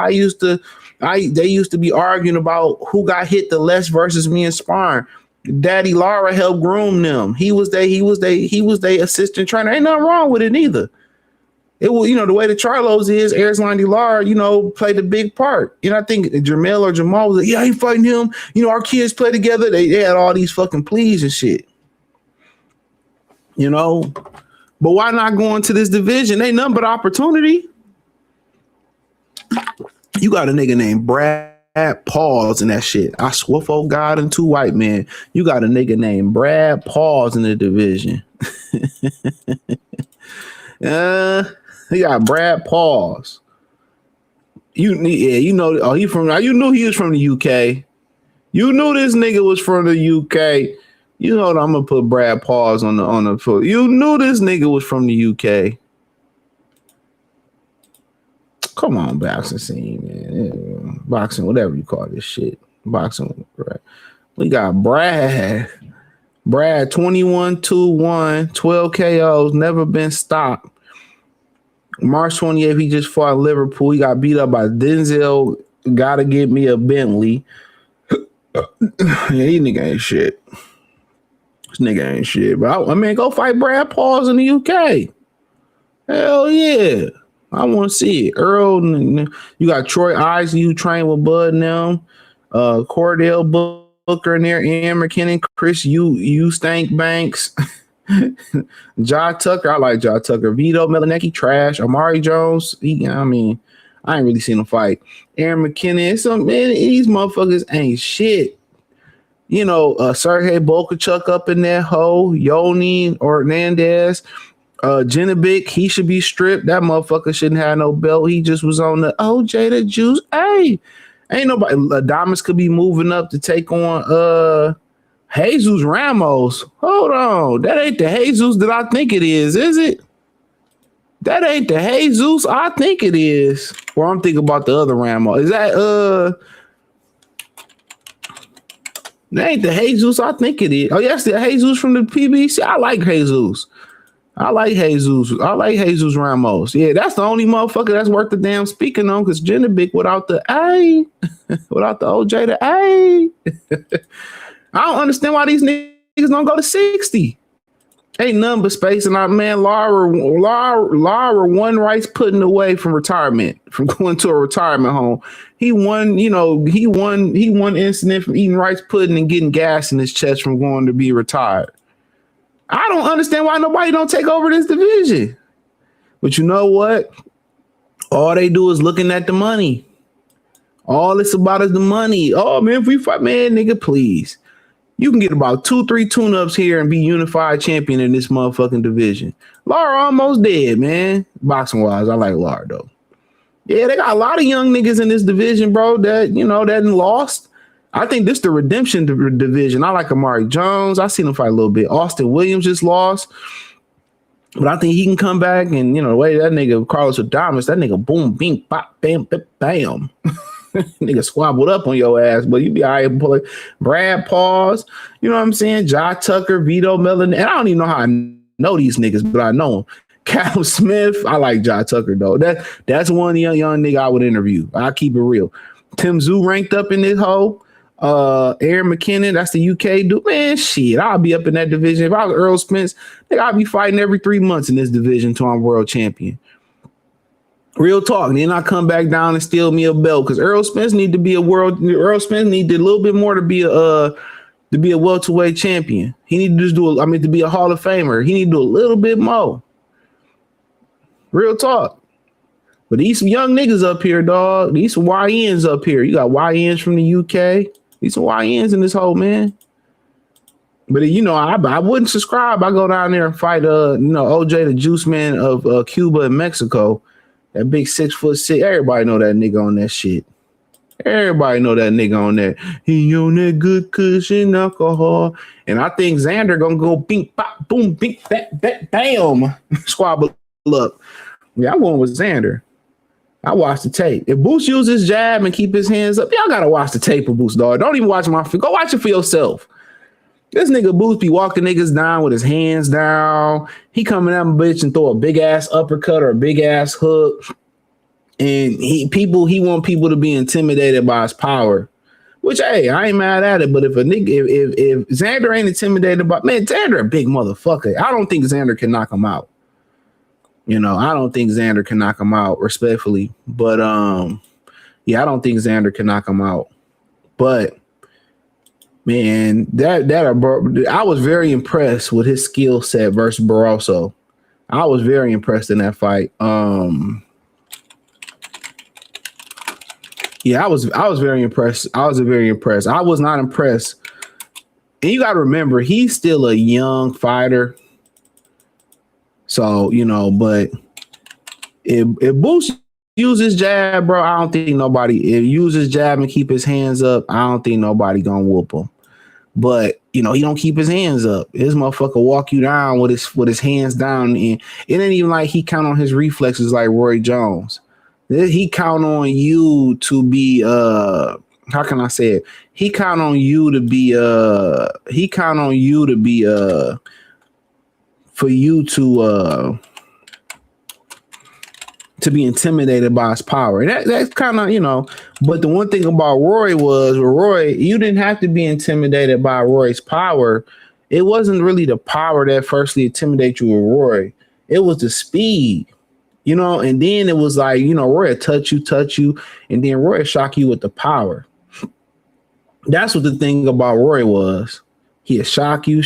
they used to be arguing about who got hit the less versus me and sparring. Daddy Lara helped groom them. He was their assistant trainer. Ain't nothing wrong with it neither. It was, the way the Charlos is, Arislandi Lara, played a big part. I think Jermell or Jamal was like, yeah, I ain't fighting him. Our kids play together. They had all these fucking pleas and shit. But why not go into this division? Ain't nothing but opportunity. You got a nigga named Brad Pauls in that shit. I swear for God and two white men. You got a nigga named Brad Pauls in the division. You got Brad Pauls. You knew he was from the UK. You knew this nigga was from the UK. You know what? I'm gonna put Brad Pauls on the foot. You knew this nigga was from the UK. Come on, boxing scene, man. Yeah, boxing, whatever you call this shit. Boxing, right? We got Brad. Brad, 21-2-1, 12 KOs, never been stopped. March 28th, he just fought Liverpool. He got beat up by Denzel. Gotta get me a Bentley. Yeah, he nigga ain't shit. This nigga ain't shit. But I mean, go fight Brad Pauls in the UK. Hell yeah. I want to see it. Earl, you got Troy Isley, who trained with Bud now. Cordell Booker in there, Ian McKinnon, Chris Stank Banks. Ja Tucker, I like Ja Tucker. Vito Melanecki, trash. Amari Jones, I ain't really seen him fight. Aaron McKinnon, these motherfuckers ain't shit. Sergey Bolkachuk up in that hole. Yoni Hernandez, Genovic, he should be stripped. That motherfucker shouldn't have no belt. He just was on the OJ the Juice. Hey, ain't nobody. Adamas could be moving up to take on Jesus Ramos. Hold on. That ain't the Jesus that I think it is it? That ain't the Jesus I think it is. Or I'm thinking about the other Ramos. Is that that ain't the Jesus I think it is. Oh, yes, the Jesus from the PBC. I like Jesus. I like Jesus Ramos. Yeah, that's the only motherfucker that's worth the damn speaking on, because Genovic without the A, without the OJ the A. I don't understand why these niggas don't go to 60. Ain't nothing but space. And Lara won rights putting away from retirement, from going to a retirement home. He won incident from eating rice pudding and getting gas in his chest from going to be retired. I don't understand why nobody don't take over this division. But you know what? All they do is looking at the money. All it's about is the money. Oh, man, if we fight, man, nigga, please. You can get about 2-3 tune-ups here and be unified champion in this motherfucking division. Lara almost dead, man. Boxing-wise, I like Lara, though. Yeah, they got a lot of young niggas in this division, bro, that, you know, that lost. I think this the redemption division. I like Amari Jones. I seen him fight a little bit. Austin Williams just lost. But I think he can come back and, you know, the way that nigga Carlos Adames, that nigga boom, bing, bop, bam, bam. Nigga squabbled up on your ass, but you be all right. Pull it. Brad Pauls, you know what I'm saying? Jai Tucker, Vito Melon. And I don't even know how I know these niggas, but I know them. Callum Smith, I like Jai Tucker, though. That's one young nigga I would interview. I'll keep it real. Tim Tszyu ranked up in this hole. Aaron McKinnon, that's the UK dude. Man, shit, I'll be up in that division. If I was Errol Spence, I'll be fighting every 3 months in this division till I'm world champion. Real talk. And then I come back down and steal me a belt because Errol Spence need to be a little bit more to be a welterweight champion. He need to just to be a Hall of Famer. He need to do a little bit more. Real talk. But these some young niggas up here, dog. These some YNs up here. You got YNs from the UK. These some YNs in this hole, man. But you know, I wouldn't subscribe. I go down there and fight OJ the Juice Man of Cuba and Mexico. That big 6'6". Everybody know that nigga on that shit. Everybody know that nigga on that. He on that good cushion alcohol. And I think Xander gonna go bink, bop, boom, bink, bam. Squabble up. Yeah, I'm going with Xander. I watched the tape. If Boots uses jab and keep his hands up, y'all gotta watch the tape of Boots, dog. Don't even watch my go watch it for yourself. This nigga Boots be walking niggas down with his hands down. He coming at my bitch and throw a big ass uppercut or a big ass hook. And he want people to be intimidated by his power. Which, hey, I ain't mad at it. But if Xander ain't intimidated by, man, Xander a big motherfucker. I don't think Xander can knock him out. You know, I don't think Xander can knock him out, respectfully. But yeah, I don't think Xander can knock him out. But man, I was very impressed with his skill set versus Barroso. I was very impressed in that fight. Yeah, I was very impressed. I was very impressed. I was not impressed. And you got to remember, he's still a young fighter. So, you know, but if Boots uses jab, bro, I don't think nobody, if he uses jab and keep his hands up, I don't think nobody gonna whoop him. But, you know, he don't keep his hands up. This motherfucker walk you down with his hands down. And it ain't even like he count on his reflexes like Roy Jones. He count on you to be, how can I say it? He count on you to be, for you to be intimidated by his power. And that's kind of, you know, but the one thing about Roy was, with Roy, you didn't have to be intimidated by Roy's power. It wasn't really the power that firstly intimidated you with Roy. It was the speed, you know, and then it was like, you know, Roy would touch you, and then Roy would shock you with the power. That's what the thing about Roy was. He'll shock you.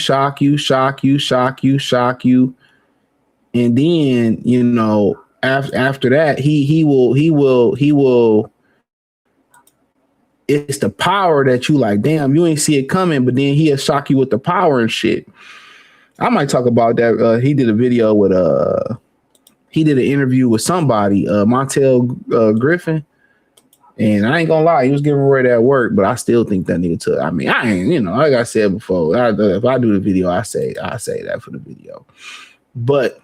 And then, you know, after that, he will, it's the power that you like, damn, you ain't see it coming, but then he'll shock you with the power and shit. I might talk about that. He did a video with, he did an interview with somebody, Montel Griffin. And I ain't gonna lie, he was giving Roy that work, but I still think that nigga took. I mean, I ain't, you know, like I said before, if I do the video, I say that for the video. But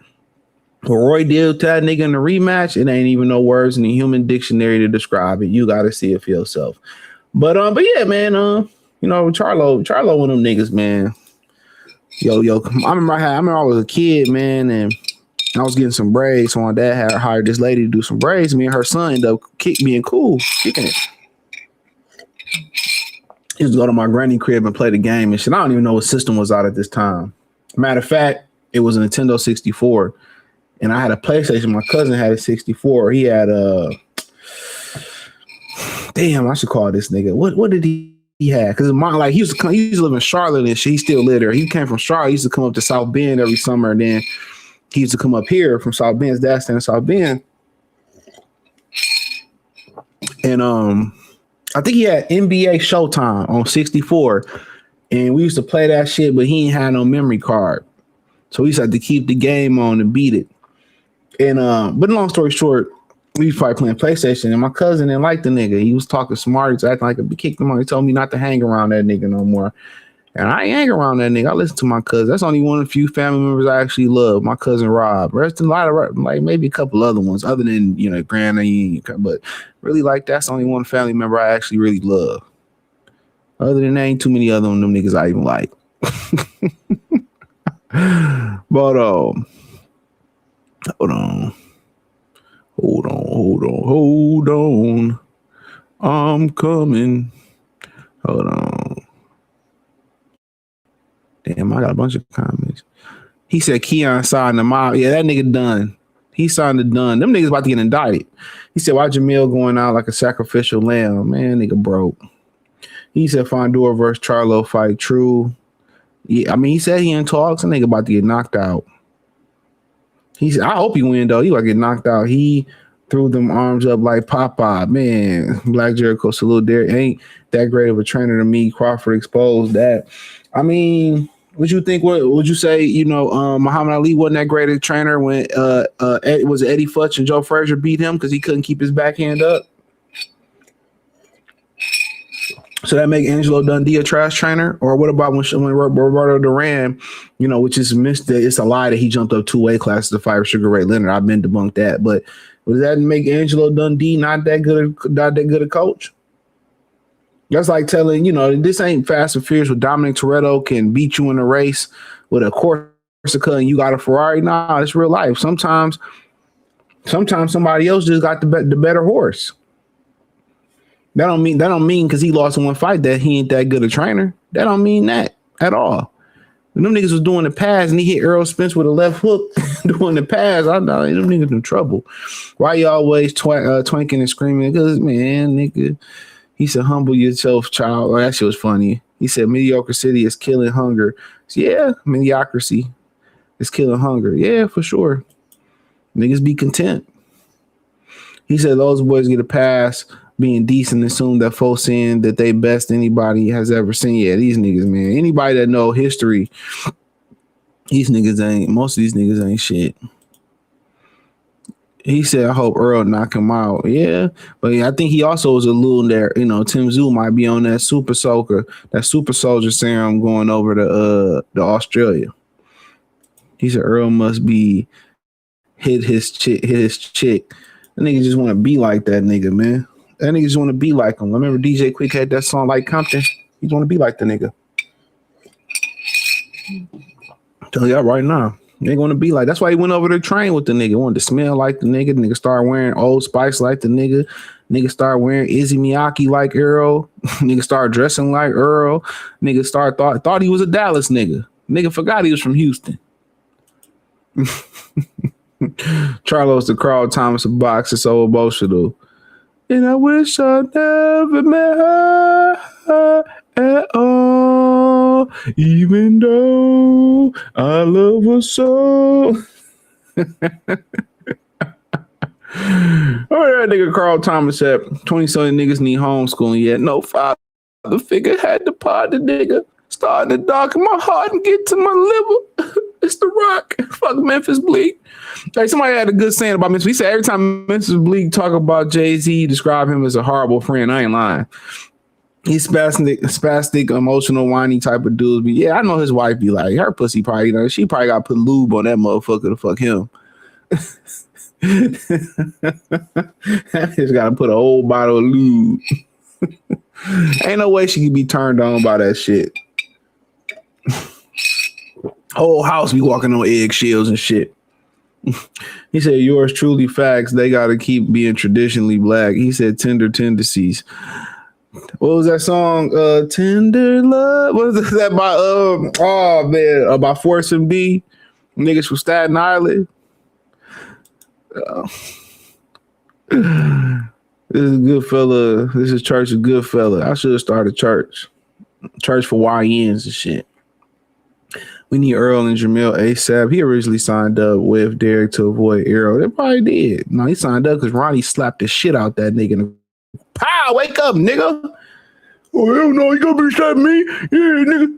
what Roy did to that nigga in the rematch, it ain't even no words in the human dictionary to describe it. You gotta see it for yourself. But yeah, man, you know, Charlo, one of them niggas, man. Yo, I remember I was a kid, man, and I was getting some braids, so my dad had hired this lady to do some braids. Me and her son ended up being cool, kicking it. He used to go to my granny crib and play the game and shit. I don't even know what system was out at this time. Matter of fact, it was a Nintendo 64, and I had a PlayStation. My cousin had a 64. He had damn, I should call this nigga. What did he had, because mom, like he used to live in Charlotte and shit. He still lived there. He came from Charlotte. He used to come up to South Bend every summer, and then he used to come up here from South Bend. His dad stayed in South Bend, and I think he had NBA Showtime on 64, and we used to play that shit, but he ain't had no memory card, so we used to have to keep the game on and beat it. And but long story short, we was probably playing PlayStation, and my cousin didn't like the nigga. He was talking smart. He was acting like a kicked him out. He told me not to hang around that nigga no more. And I ain't hang around that nigga. I listen to my cousin. That's only one of the few family members I actually love. My cousin Rob. Rest in a lot of, like, maybe a couple other ones, other than, you know, Granny. But really, like, that's only one family member I actually really love. Other than that, ain't too many other them niggas I even like. But hold on. I'm coming. Hold on. Damn, I got a bunch of comments. He said Keon signed the mob. Yeah, that nigga done. He signed the done. Them niggas about to get indicted. He said, why Jermell going out like a sacrificial lamb? Man, nigga broke. He said Fondor versus Charlo fight true. Yeah, I mean, he said he in talks. That nigga about to get knocked out. He said, I hope he win, though. He about to get knocked out. He threw them arms up like Popeye. Man, Black Jericho, salute there. Ain't that great of a trainer to me. Crawford exposed that. I mean, what you think? What would you say? You know, Muhammad Ali wasn't that great a trainer when was Eddie Futch and Joe Frazier beat him because he couldn't keep his backhand up. So that make Angelo Dundee a trash trainer? Or what about when Roberto Duran, you know, which is missed? It's a lie that he jumped up 2 weight classes to fight Sugar Ray Leonard. I've been debunked that, but does that make Angelo Dundee not that good a coach? That's like telling, you know, this ain't Fast and Furious with Dominic Toretto can beat you in a race with a Corsica and you got a Ferrari. Nah, it's real life. Sometimes somebody else just got the better horse. That don't mean because he lost in one fight that he ain't that good a trainer. That don't mean that at all. When them niggas was doing the pass and he hit Errol Spence with a left hook doing the pass, I know them niggas in trouble. Why you always twanking and screaming? Because, man, nigga, he said, humble yourself, child. Oh, that shit was funny. He said, mediocre city is killing hunger. So, yeah, mediocrity is killing hunger. Yeah, for sure. Niggas be content. He said those boys get a pass being decent, assume that folks saying that they best anybody has ever seen. Yeah, these niggas, man. Anybody that know history, most of these niggas ain't shit. He said, I hope Earl knock him out. Yeah, but yeah, I think he also was alluding there, you know, Tim Tszyu might be on that super soldier serum going over to Australia. He said Earl must be hit his chick. That nigga just want to be like that nigga, man. That nigga just want to be like him. I remember DJ Quick had that song like Compton. He want to be like the nigga. Tell y'all right now. They want to be like. That's why he went over to train with the nigga. Wanted to smell like the nigga. Nigga started wearing Old Spice like the nigga. Nigga started wearing Izzy Miyake like Earl. Nigga started dressing like Earl. Nigga thought he was a Dallas nigga. Nigga forgot he was from Houston. Charlo's the Carl Thomas of box. It's so emotional. And I wish I never met her at all, even though I love her so. Oh, that nigga Carl Thomas said 20-something niggas need homeschooling yet. No father figure had to pod the nigga. Starting to darken my heart and get to my liver. It's the Rock. Fuck Memphis Bleak. Like somebody had a good saying about Memphis. He said every time Memphis Bleak talk about Jay-Z, describe him as a horrible friend. I ain't lying. He's spastic, emotional, whiny type of dude. But yeah, I know his wife be like, her pussy probably, you know, she probably got to put lube on that motherfucker to fuck him. Just got to put a whole bottle of lube. Ain't no way she could be turned on by that shit. Whole house be walking on eggshells and shit. He said, yours truly facts. They got to keep being traditionally black. He said, tender tendencies. What was that song? Tender Love. What was that by? By Force MD. Niggas from Staten Island. This is a good fella. This is Church of Good Fella. I should have started church. Church for YNs and shit. We need Earl and Jermell ASAP. He originally signed up with Derrick to avoid Errol. They probably did. No, he signed up because Ronnie slapped the shit out that nigga. Pow, wake up, nigga. Oh, hell no, you gonna be slapping me? Yeah, nigga.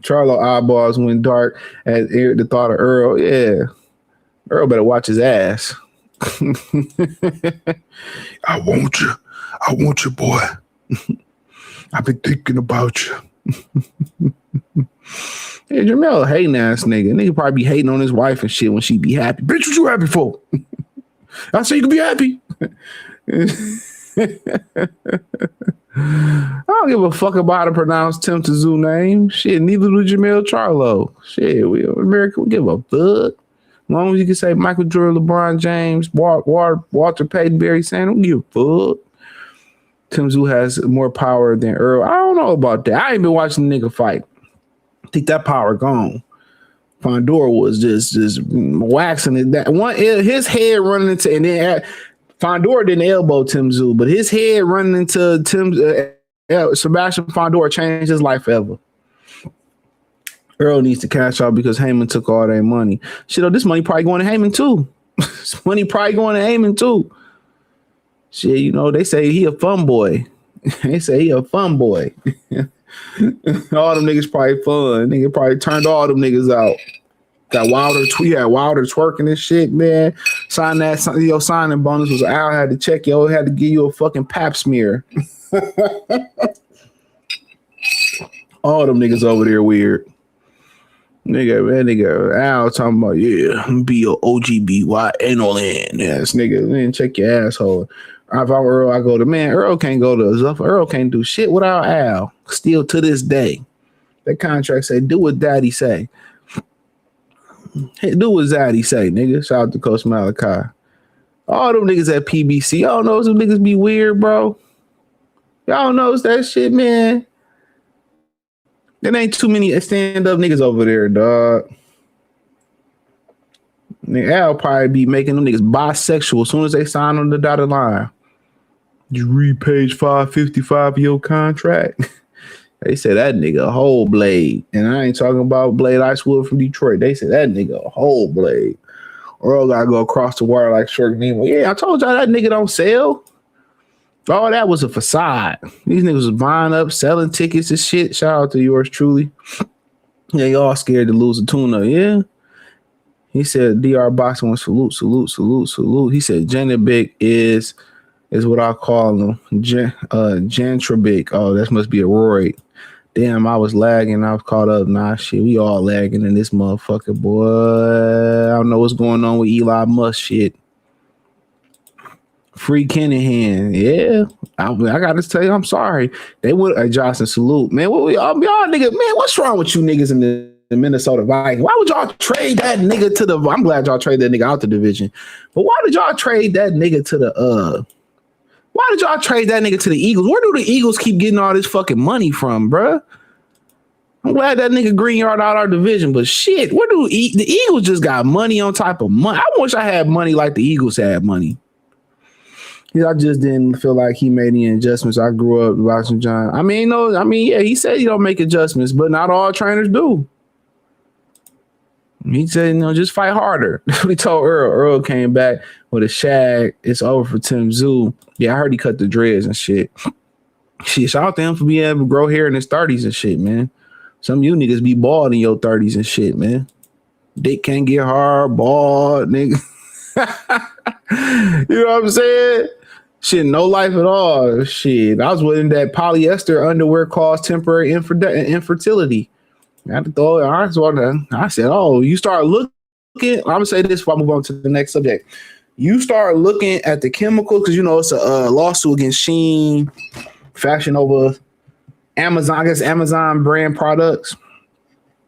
Charlo eyeballs went dark at the thought of Earl. Yeah. Earl better watch his ass. I want you. I want you, boy. I've been thinking about you. Yeah, Jermell hating ass nigga. Nigga probably be hating on his wife and shit when she be happy. Bitch, what you happy for? I say you can be happy. I don't give a fuck about how to pronounce Tszyu name. Shit, neither do Jermell Charlo. Shit, we in America, we give a fuck. As long as you can say Michael Jordan, LeBron James, Walter Payton, Barry Sanders, don't give a fuck. Tszyu has more power than Earl. I don't know about that. I ain't been watching the nigga fight. I think that power gone. Fondor was just waxing it. That one, his head running into, and then Fondor didn't elbow Tszyu, but his head running into Sebastian Fondor changed his life forever. Earl needs to cash out because Heyman took all their money. Shit, this money probably going to Heyman too. This money probably going to Heyman too. Shit, you know, they say he a fun boy. They say he a fun boy. All them niggas probably fun. Nigga probably turned all them niggas out. Got Wilder twerking and shit, man. Sign that, your signing bonus was Al had to check. Yo, had to give you a fucking pap smear. All them niggas over there weird. Nigga, Al talking about, yeah, be your OGBY anal in. Yes, nigga, man, check your asshole. If I'm Earl, I go to, man, Earl can't go to Zuffa. Earl can't do shit without Al. Still to this day. That contract say, do what daddy say. Hey, do what Zaddy say, nigga. Shout out to Coach Malachi. All them niggas at PBC. Y'all know some niggas be weird, bro. Y'all knows that shit, man. There ain't too many stand-up niggas over there, dog. Nigga, Al probably be making them niggas bisexual as soon as they sign on the dotted line. You read page 555 of your contract. They say that nigga a whole blade. And I ain't talking about Blade Icewood from Detroit. They say that nigga a whole blade. Earl gotta go across the water like Short Nemo. Yeah, I told y'all that nigga don't sell. All that was a facade. These niggas was buying up, selling tickets and shit. Shout out to yours truly. Yeah, y'all scared to lose a tuna. Yeah. He said DR Boxing wants salute. He said Genobic is what I call him. Gentrobic. Oh, that must be a Roy. Damn, I was lagging. I was caught up. Nah, shit, we all lagging in this motherfucker, boy. I don't know what's going on with Elon Musk shit. Free Kennahan. Yeah. I got to tell you, I'm sorry. They would, Johnson, salute. Man, what y'all nigga, man, what's wrong with you niggas in the Minnesota Vikings? Why would y'all trade that nigga to the, I'm glad y'all traded that nigga out the division, but why did y'all trade that nigga to the, why did y'all trade that nigga to the Eagles? Where do the Eagles keep getting all this fucking money from, bruh? I'm glad that nigga Greenyard out our division, but shit, where do the Eagles just got money on top of money? I wish I had money like the Eagles had money. Yeah, I just didn't feel like he made any adjustments. I grew up watching John. Yeah, he said he don't make adjustments, but not all trainers do. He said, just fight harder. We told Earl. Earl came back with a shag. It's over for Tszyu. Yeah, I heard he cut the dreads and shit. Shit, shout out to him for being able to grow hair in his 30s and shit, man. Some of you niggas be bald in your 30s and shit, man. Dick can't get hard, bald, nigga. You know what I'm saying? Shit, no life at all. Shit, I was wearing that polyester underwear cause temporary infertility. I had to throw it. I said, oh, you start looking. I'm going to say this before I move on to the next subject. You start looking at the chemicals because, it's a lawsuit against Shein, Fashion Nova, Amazon, I guess Amazon brand products.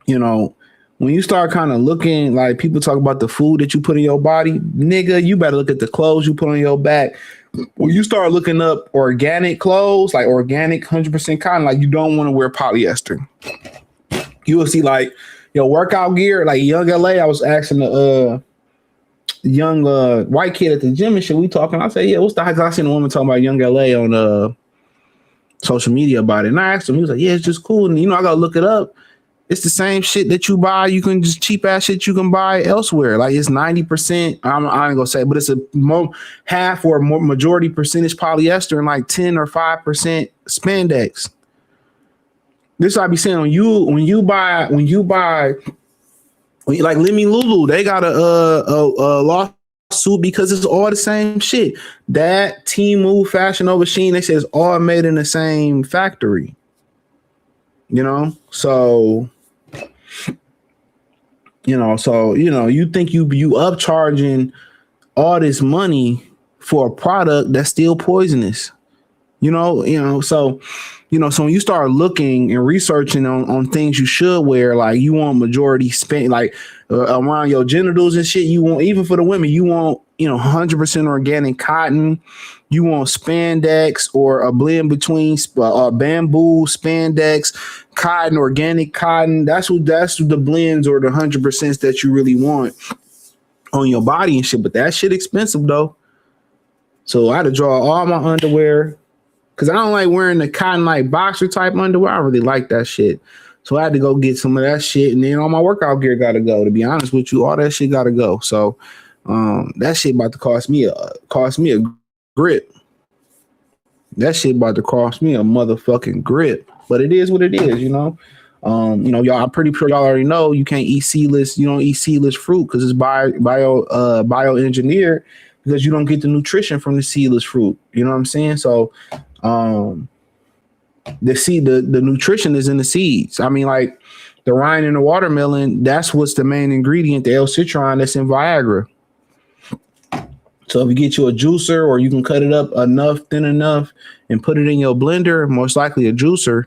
When you start kind of looking, like people talk about the food that you put in your body, nigga, you better look at the clothes you put on your back. When you start looking up organic clothes, like organic 100% cotton, like you don't want to wear polyester. You will see like your workout gear, like Young LA. I was asking the young white kid at the gym and shit. We talking. I say, yeah, what's the hype? I seen a woman talking about Young LA social media about it. And I asked him, he was like, yeah, it's just cool. And I gotta look it up. It's the same shit that you buy. You can just cheap ass shit you can buy elsewhere. Like it's 90%. I ain't gonna say, but it's a half or more majority percentage polyester and like 10 or 5% spandex. This I be saying when you buy like Lemmy Lulu, they got a lawsuit because it's all the same shit. That Temu Fashion Nova Sheen, they say it's all made in the same factory. So you think you upcharging all this money for a product that's still poisonous. So when you start looking and researching on things you should wear, like you want majority spent, like around your genitals and shit, you want, even for the women, you want, 100% organic cotton, you want spandex or a blend between bamboo, spandex, cotton, organic cotton. That's the blends or the 100% that you really want on your body and shit. But that shit expensive though. So I had to draw all my underwear. Cause I don't like wearing the cotton like boxer type underwear. I really like that shit. So I had to go get some of that shit. And then all my workout gear got to go. To be honest with you, all that shit got to go. So that shit about to cost me a grip. That shit about to cost me a motherfucking grip. But it is what it is, y'all. I'm pretty sure y'all already know you can't eat seedless. You don't eat seedless fruit because it's bioengineered because you don't get the nutrition from the seedless fruit. You know what I'm saying? So the nutrition is in the seeds. I mean, like the rind in the watermelon, that's what's the main ingredient, the L-citron that's in Viagra. So if you get you a juicer, or you can cut it up thin enough and put it in your blender, most likely a juicer.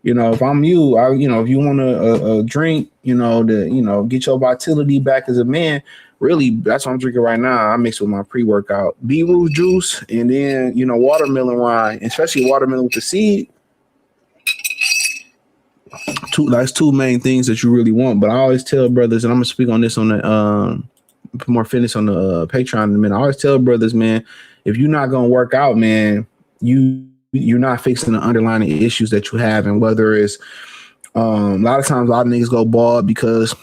If I'm you, if you want a drink, to get your vitality back as a man, really, that's what I'm drinking right now. I mix with my pre-workout beetroot juice and then, watermelon rind, especially watermelon with the seed. That's two main things that you really want. But I always tell brothers, and I'm gonna speak on this on the more fitness on the Patreon in a minute. I always tell brothers, man, if you're not gonna work out, man, you're not fixing the underlying issues that you have. And whether it's a lot of times a lot of niggas go bald because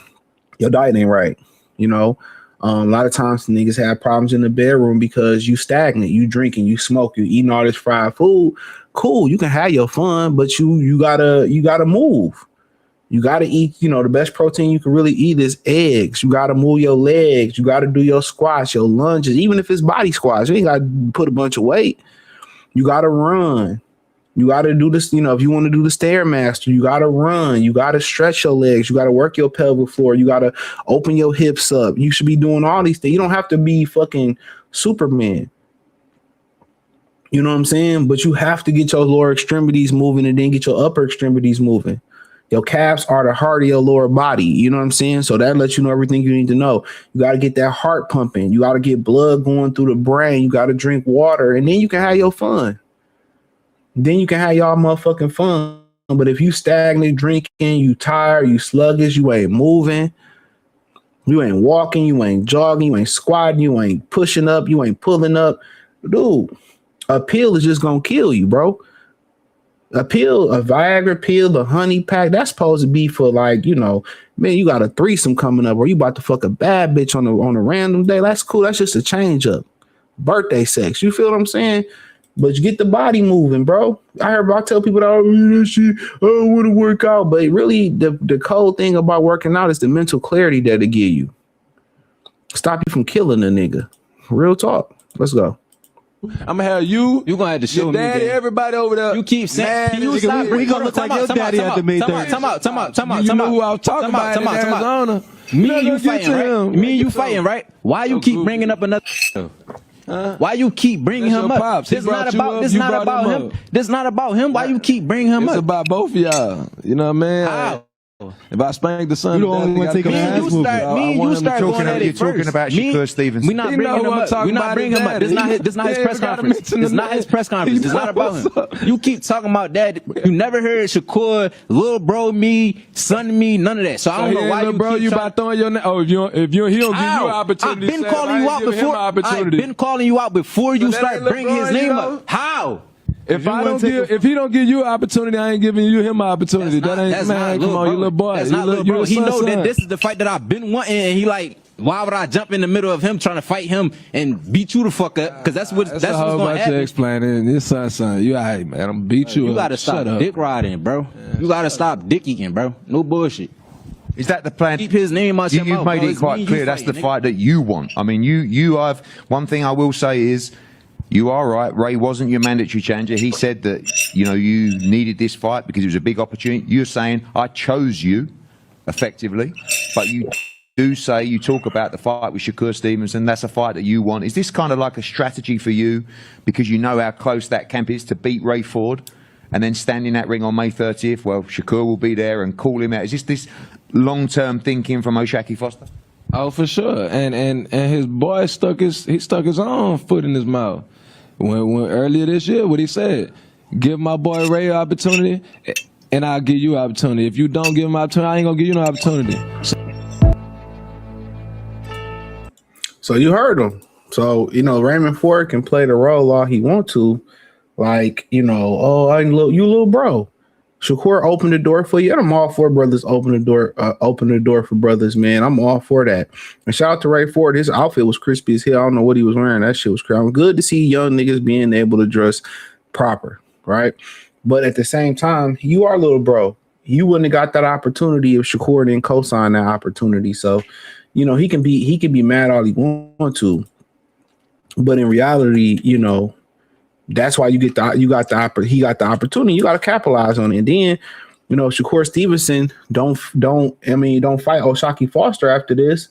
your diet ain't right. A lot of times niggas have problems in the bedroom because you stagnant, you drinking, you smoking, you eating all this fried food. Cool, you can have your fun, but you gotta move. You gotta eat, the best protein you can really eat is eggs. You gotta move your legs, you gotta do your squats, your lunges, even if it's body squats, you ain't gotta put a bunch of weight. You gotta run. You gotta do this, if you want to do the Stairmaster, you gotta run, you gotta stretch your legs, you gotta work your pelvic floor, you gotta open your hips up. You should be doing all these things. You don't have to be fucking Superman. You know what I'm saying? But you have to get your lower extremities moving and then get your upper extremities moving. Your calves are the heart of your lower body. You know what I'm saying? So that lets you know everything you need to know. You got to get that heart pumping. You got to get blood going through the brain. You got to drink water, and then you can have your fun. Then you can have y'all motherfucking fun. But if you stagnant drinking, you tired, you sluggish, you ain't moving, you ain't walking, you ain't jogging, you ain't squatting, you ain't pushing up, you ain't pulling up, dude, a pill is just gonna kill you, bro. A pill, a Viagra pill, a honey pack, that's supposed to be for like, man, you got a threesome coming up or you about to fuck a bad bitch on a random day. That's cool. That's just a change up. Birthday sex. You feel what I'm saying? But you get the body moving, bro. I tell people that shit, I don't want to work out. But really, the cold thing about working out is the mental clarity that it give you. Stop you from killing a nigga. Real talk. Let's go. I'm gonna have you gonna have to show me, daddy, everybody over there. You keep saying, can you stop? We gonna look like your daddy after me. Time out. You know who I was talking about in Arizona. Me and you fighting, right? Me and you fighting, right? Why you keep bringing up another? Why you keep bringing him up? This not about him. This not about him. Why you keep bringing him up? It's about both of y'all. You know what I mean? How? If I spank the son, you don't want to take him ass whooping. Me and you start going at it talking about Shakur Stevens. We not bringing him up. We not bringing him up. This not his press conference. It's not his press conference. It's not about him. You keep talking about that. You never heard Shakur, little bro, me, son, me, none of that. So I don't know why you bro. You about throwing your name? Oh, if you he don't give you an opportunity. I've been calling you out before. I've been calling you out before you start bringing his name up. How? If he don't give you an opportunity, I ain't giving you him an opportunity. That ain't, man, come on, you little boy. That's not little bro. He know that this is the fight that I've been wanting, and he like, why would I jump in the middle of him trying to fight him and beat you the fuck up? Because that's what's going to happen. Explaining this, son. You all right, man? I'm gonna beat you. You gotta stop dick riding, bro. You gotta stop dick eating, bro. No bullshit. Is that the plan? Keep his name out your mouth. You've made it quite clear that's the fight that you want. I mean, you have. One thing I will say is, you are right. Ray wasn't your mandatory challenger. He said that, you know, you needed this fight because it was a big opportunity. You're saying, I chose you, effectively. But you do say, you talk about the fight with Shakur Stevenson. That's a fight that you want. Is this kind of like a strategy for you because you know how close that camp is to beat Ray Ford and then stand in that ring on May 30th? Well, Shakur will be there and call him out. Is this long-term thinking from O'Shaquie Foster? Oh, for sure. And his boy stuck his own foot in his mouth. When earlier this year, what he said, give my boy Ray an opportunity, and I'll give you an opportunity. If you don't give him an opportunity, I ain't gonna give you no opportunity. So you heard him. So, you know, Raymond Ford can play the role all he want to. Like, you know, oh, you little bro. Shakur opened the door for you. And I'm all for brothers open the door for brothers, man. I'm all for that. And shout out to Ray Ford. His outfit was crispy as hell. I don't know what he was wearing. That shit was crazy. I'm good to see young niggas being able to dress proper, right? But at the same time, you are a little bro. You wouldn't have got that opportunity if Shakur didn't co-sign that opportunity. So, you know, he can be mad all he want to. But in reality, you know, that's why he got the opportunity. You got to capitalize on it. And then, you know, Shakur Stevenson don't fight O'Shaquie Foster after this.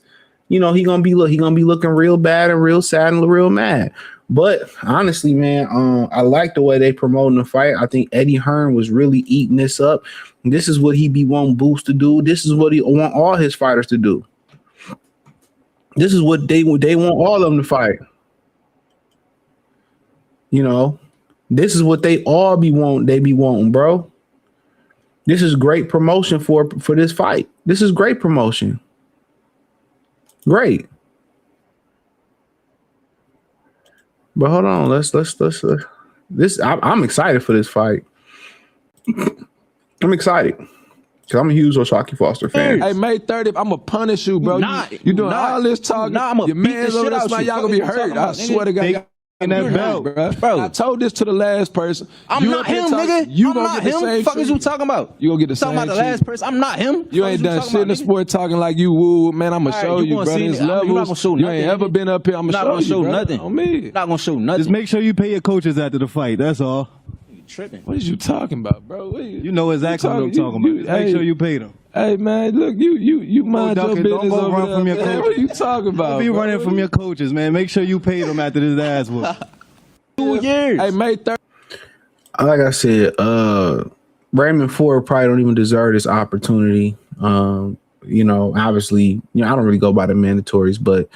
You know, he gonna be looking real bad and real sad and real mad. But honestly, man, I like the way they promoting the fight. I think Eddie Hearn was really eating this up. This is what he be wanting Boots to do. This is what he want all his fighters to do. This is what they want all of them to fight. You know, this is what they all be wanting, bro. This is great promotion for this fight. This is great promotion. Great. But hold on, let's I'm excited for this fight. I'm excited. Cause I'm a huge O'Shaquie Foster fan. Hey, May 30th, I'm gonna punish you, bro. You doing all this talking. Your man's over there, y'all gonna be hurt. I swear to God. In that belt, bro. I told this to the last person. I'm not him, nigga. I'm not him. What the fuck is you talking about? You gonna get the same talking about the last person. I'm not him. You ain't done shit in the sport talking like you woo, man. I'm gonna show you, brother. It's levels. You ain't ever been up here. I'm gonna show you nothing. On me. Not gonna show nothing. Just make sure you pay your coaches after the fight. That's all. You tripping? What is you talking about, bro? You know exactly what I'm talking about. Just make sure you pay them. Hey man, look, you mind your business. Don't go run from your coaches. What are you talking about? Don't be running from your coaches, man. Make sure you pay them after this ass whoop. 2 years. Hey, May 3rd. Like I said, Raymond Ford probably don't even deserve this opportunity. You know, obviously, you know, I don't really go by the mandatories, but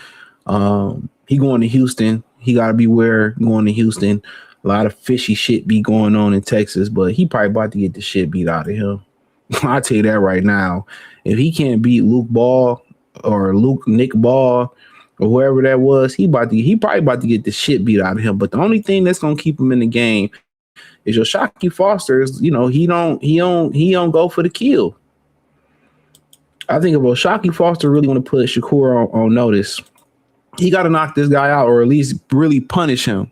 he going to Houston. He got to beware going to Houston. A lot of fishy shit be going on in Texas, but he probably about to get the shit beat out of him. I'll tell you that right now. If he can't beat Luke Ball or Nick Ball or whoever that was, he probably about to get the shit beat out of him. But the only thing that's gonna keep him in the game is O'Shaquie Foster. Is, you know, he don't go for the kill. I think if O'Shaquie Foster really want to put Shakur on notice, he got to knock this guy out or at least really punish him.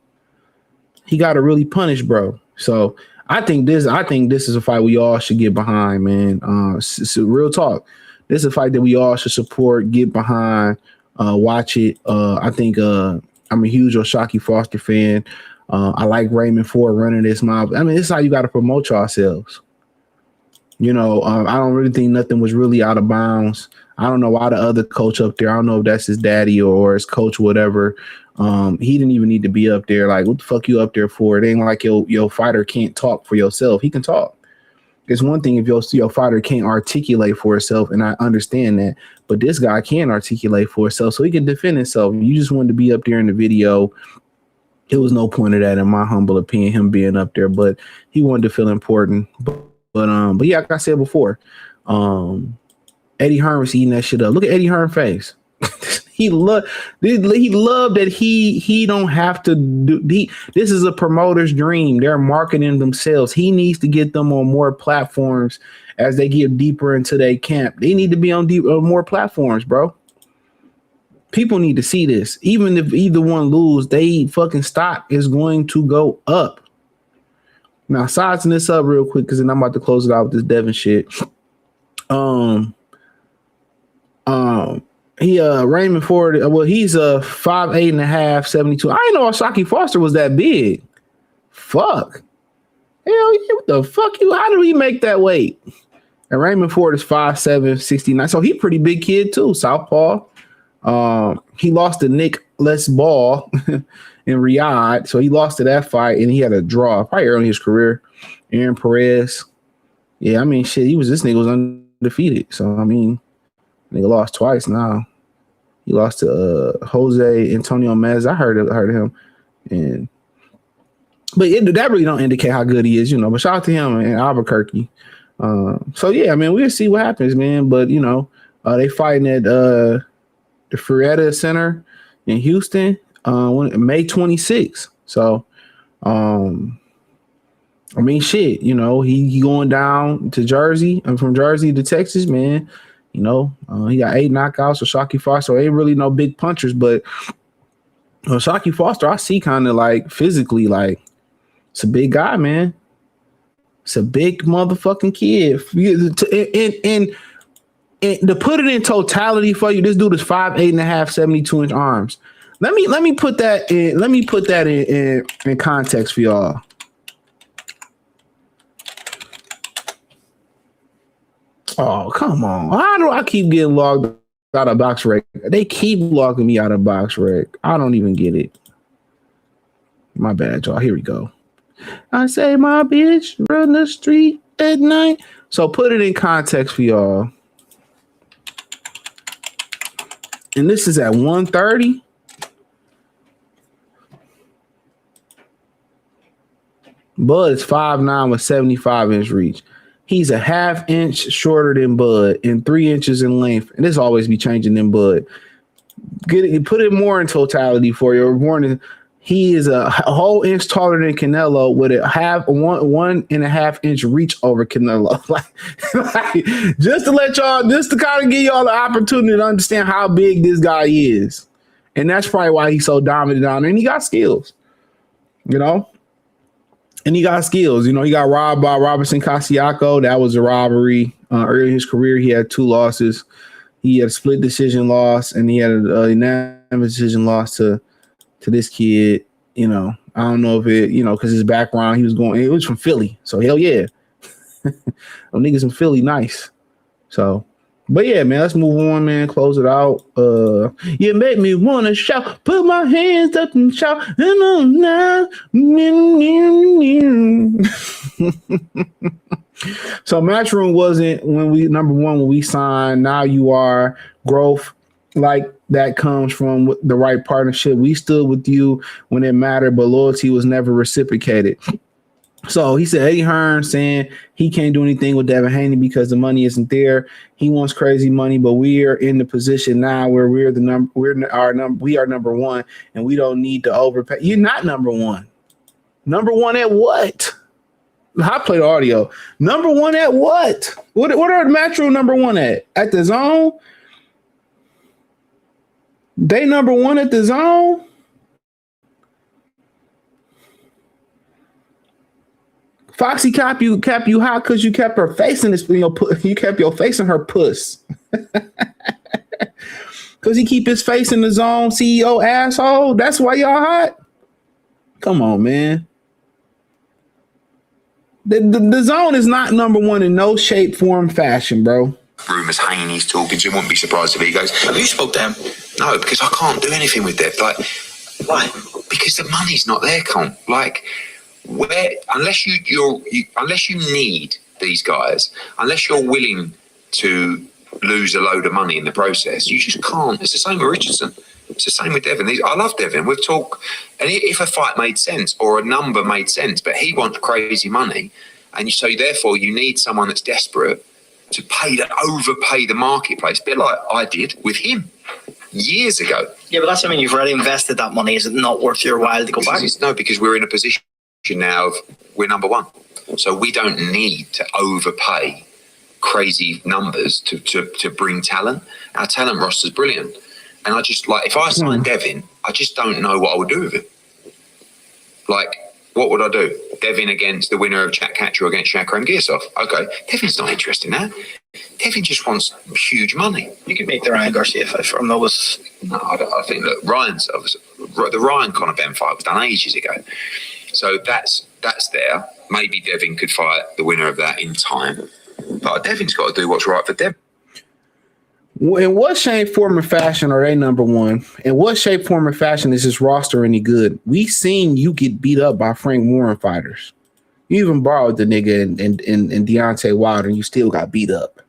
He got to really punish, bro. So I think this is a fight we all should get behind, man. So real talk. This is a fight that we all should support, get behind. Watch it. I think I'm a huge O'Shaquie Foster fan. I like Raymond Ford running this mob. I mean, this is how you got to promote yourselves. You know, I don't really think nothing was really out of bounds. I don't know why the other coach up there, I don't know if that's his daddy or his coach, whatever. He didn't even need to be up there. Like, what the fuck you up there for? It ain't like your fighter can't talk for yourself. He can talk. It's one thing if your fighter can't articulate for himself, and I understand that, but this guy can articulate for himself, so he can defend himself. You just wanted to be up there in the video. It was no point of that, in my humble opinion, him being up there, but he wanted to feel important. But yeah, like I said before, Eddie Hearn was eating that shit up. Look at Eddie Hearn's face. He loved that he don't have to do. This is a promoter's dream. They're marketing themselves. He needs to get them on more platforms as they get deeper into their camp. They need to be on more platforms, bro. People need to see this. Even if either one lose, they fucking stock is going to go up. Now, sizing this up real quick, because then I'm about to close it out with this Devin shit. Raymond Ford, well, he's a 5'8.5", 72. I didn't know Shockey Foster was that big. Fuck. Hell, what the fuck? How did he make that weight? And Raymond Ford is 5'7", 69. So he pretty big kid too, southpaw. He lost to Nick Les Ball in Riyadh. So he lost to that fight and he had a draw probably early in his career. Aaron Perez. Yeah, I mean, shit, this nigga was undefeated. So, I mean, nigga lost twice now. He lost to Jose Antonio Mez. I heard of him. But that really don't indicate how good he is, But shout out to him in Albuquerque. So, yeah, I mean, we'll see what happens, man. But, they fighting at the Ferretta Center in Houston May 26th. So, I mean, shit, he going down to Jersey. I'm from Jersey to Texas, man. He got 8 knockouts with Shockey Foster. Ain't really no big punchers, but Shockey Foster, I see kind of like physically, like it's a big guy, man. It's a big motherfucking kid. And to put it in totality for you, this dude is 5'8.5", 72-inch arms. Let me put that in. Let me put that in context for y'all. Oh, come on. How do I keep getting logged out of box rec? They keep logging me out of box rec. I don't even get it. My bad, y'all. Here we go. I say my bitch run the street at night. So put it in context for y'all. And this is at 130. Bud is 5'9" with 75-inch reach. He's a half inch shorter than Bud and 3 inches in length. And this always be changing than Bud. Put it more in totality for you. He is a whole inch taller than Canelo with a 1.5 inch reach over Canelo. Just to kind of give y'all the opportunity to understand how big this guy is. And that's probably why he's so dominant down there. And he got skills, And he got skills. He got robbed by Robertson Casiaco. That was a robbery. Early in his career, he had 2 losses. He had a split decision loss, and he had a unanimous decision loss to this kid. I don't know if it, because his background, it was from Philly. So, hell yeah. Them niggas in Philly, nice. So, but yeah, man, let's move on, man. Close it out. You make me want to shout, put my hands up and shout. So Matchroom wasn't when we signed. Now you are. Growth like that comes from the right partnership. We stood with you when it mattered, but loyalty was never reciprocated. So he said Eddie Hearn saying he can't do anything with Devin Haney because the money isn't there. He wants crazy money, but we are in the position now where we are number one, and we don't need to overpay. You're not number one. Number one at what? I play the audio. Number one at what? What are the Matchroom number one at? At the Zone? They number one at the Zone? Foxy kept you hot because you kept her face in this. You kept your face in her puss. Because he keep his face in the Zone, CEO asshole. That's why y'all hot. Come on, man. The Zone is not number one in no shape, form, fashion, bro. Rumours Haney's talking to him. Wouldn't be surprised if he goes, have you spoke to him? No, because I can't do anything with that. Why? Because the money's not there, Con. Unless you need these guys, unless you're willing to lose a load of money in the process, you just can't. It's the same with Richardson. It's the same with Devin. I love Devin. We've talked, and if a fight made sense or a number made sense, but he wants crazy money, and so therefore you need someone that's desperate to overpay the marketplace, a bit like I did with him. years ago. Yeah, but that's, I mean, you've already invested that money. Is it not worth your while to go back? No, because we're in a position now of we're number one. So we don't need to overpay crazy numbers to bring talent. Our talent roster is brilliant. And I just, like, if I signed Devin, I just don't know what I would do with him. Like, what would I do? Devin against the winner of Jack Catcher against Shakram Gearsov. Okay, Devin's not interested in that. Devin just wants huge money. You could make the Ryan Garcia fight for him. That was... No, I think, look, the Ryan Conor Ben fight was done ages ago. So that's there. Maybe Devin could fight the winner of that in time. But Devin's got to do what's right for Devin. In what shape, form, or fashion are they number one? In what shape, form, or fashion is this roster any good? We seen you get beat up by Frank Warren fighters. You even borrowed the nigga in Deontay Wilder, and you still got beat up.